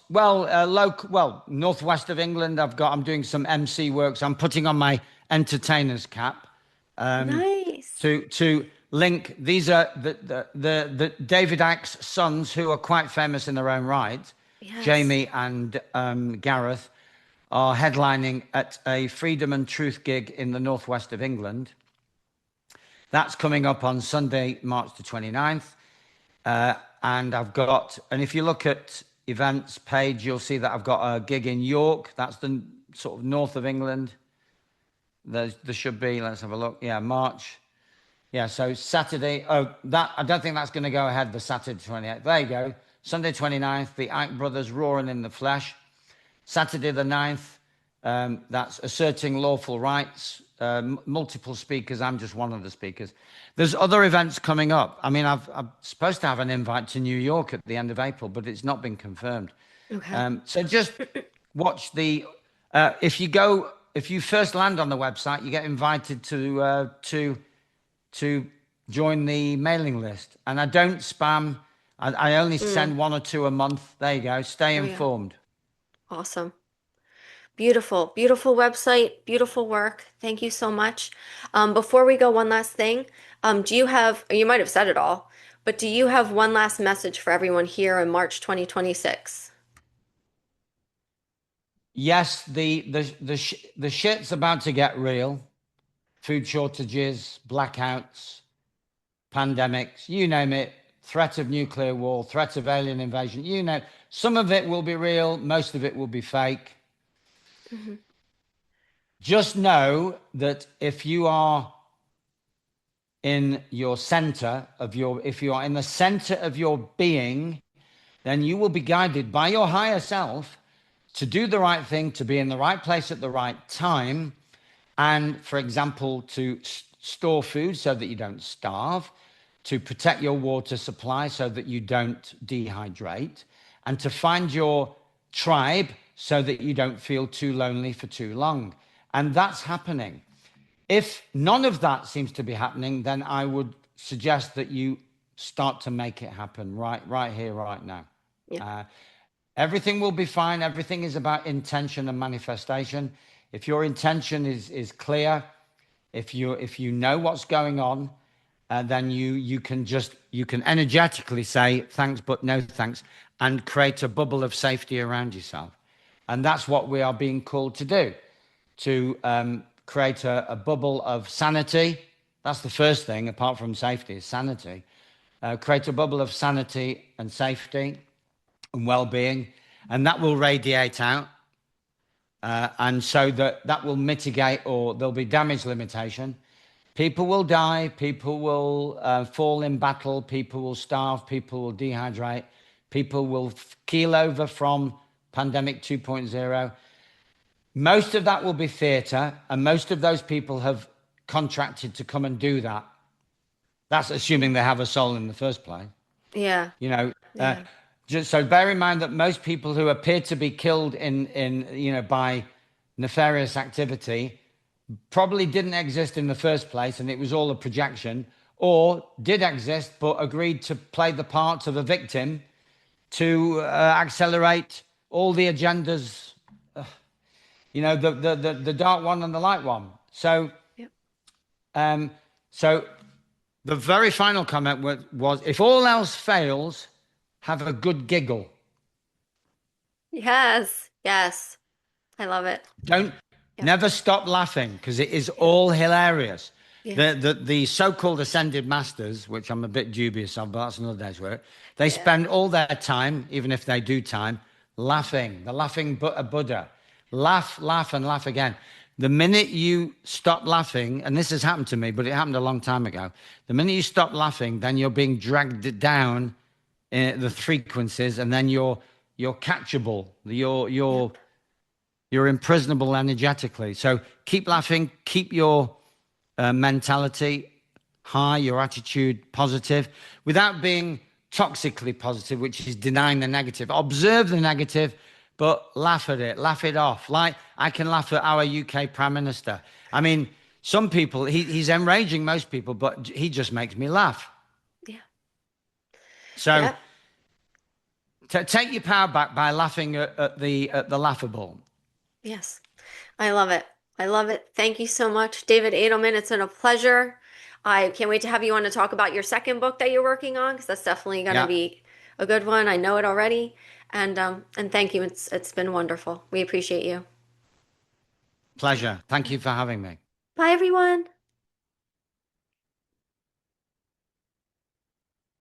northwest of England. I'm doing some MC works. I'm putting on my entertainer's cap Nice. to link. These are the David Icke's sons, who are quite famous in their own right. Yes. Jamie and Gareth are headlining at a Freedom and Truth gig in the northwest of England. That's coming up on Sunday, March the 29th. And if you look at events page, you'll see that I've got a gig in York. That's the sort of north of England. There should be, let's have a look. Yeah, March. Yeah, so Saturday. Oh, that I don't think that's going to go ahead the Saturday 28th. There you go. Sunday 29th, the Ike brothers roaring in the flesh. Saturday the 9th, that's asserting lawful rights. Multiple speakers. I'm just one of the speakers. There's other events coming up. I mean, I'm supposed to have an invite to New York at the end of April, but it's not been confirmed. Okay. So just watch if you first land on the website, you get invited to join the mailing list. And I don't spam. I only Mm. send one or two a month. There you go. Stay Oh yeah. informed. Awesome. Beautiful, beautiful website, beautiful work. Thank you so much. Before we go, one last thing. Do you have, you might have said it all, but do you have one last message for everyone here in March 2026? Yes, the shit's about to get real. Food shortages, blackouts, pandemics, you name it. Threat of nuclear war, threat of alien invasion, you know. Some of it will be real, most of it will be fake. Hmm. Just know that if you are in your center of your, if you are in the center of your being, then you will be guided by your higher self to do the right thing, to be in the right place at the right time, and, for example, to store food so that you don't starve, to protect your water supply so that you don't dehydrate, and to find your tribe so that you don't feel too lonely for too long. And that's happening. If none of that seems to be happening, then I would suggest that you start to make it happen right here, right now. Yeah. Uh, Everything will be fine. Everything is about intention and manifestation. If your intention is clear, If you know what's going on, then you can energetically say thanks, but no thanks, and create a bubble of safety around yourself. And that's what we are being called to do, to create a bubble of sanity. That's the first thing, apart from safety, is sanity. Create a bubble of sanity and safety and well-being, and that will radiate out. And so that will mitigate, or there'll be damage limitation. People will die, people will fall in battle, people will starve, people will dehydrate, people will keel over from pandemic 2.0. Most of that will be theatre, and most of those people have contracted to come and do that. That's assuming they have a soul in the first place. Yeah. You know, uh, Yeah. just so bear in mind that most people who appear to be killed by nefarious activity probably didn't exist in the first place, and it was all a projection, or did exist but agreed to play the part of a victim to accelerate all the agendas, the dark one and the light one. So, Yep. um, so the very final comment was if all else fails, have a good giggle. Yes. Yes. I love it. Don't Yep. Never stop laughing because it is Yeah. all hilarious. Yeah. The so-called ascended masters, which I'm a bit dubious of, but that's another day's work. They Yeah. spend all their time, even if they do time, laughing. The laughing Buddha. Laugh, laugh, and laugh again. The minute you stop laughing, and this has happened to me, but it happened a long time ago. The minute you stop laughing, then you're being dragged down the frequencies, and then you're catchable. You're Yep. you're imprisonable energetically. So keep laughing, keep your mentality high, your attitude positive, without being toxically positive, which is denying the negative. Observe the negative, but laugh at it, laugh it off. Like I can laugh at our UK Prime Minister. I mean, some people, he's enraging most people, but he just makes me laugh. Yeah. So Yep. take your power back by laughing at the laughable. Yes. I love it. I love it. Thank you so much, David Adelman. It's been a pleasure. I can't wait to have you on to talk about your second book that you're working on because that's definitely going to Yeah, be a good one. I know it already. And thank you. It's been wonderful. We appreciate you. pleasure. Thank you for having me. Bye, everyone.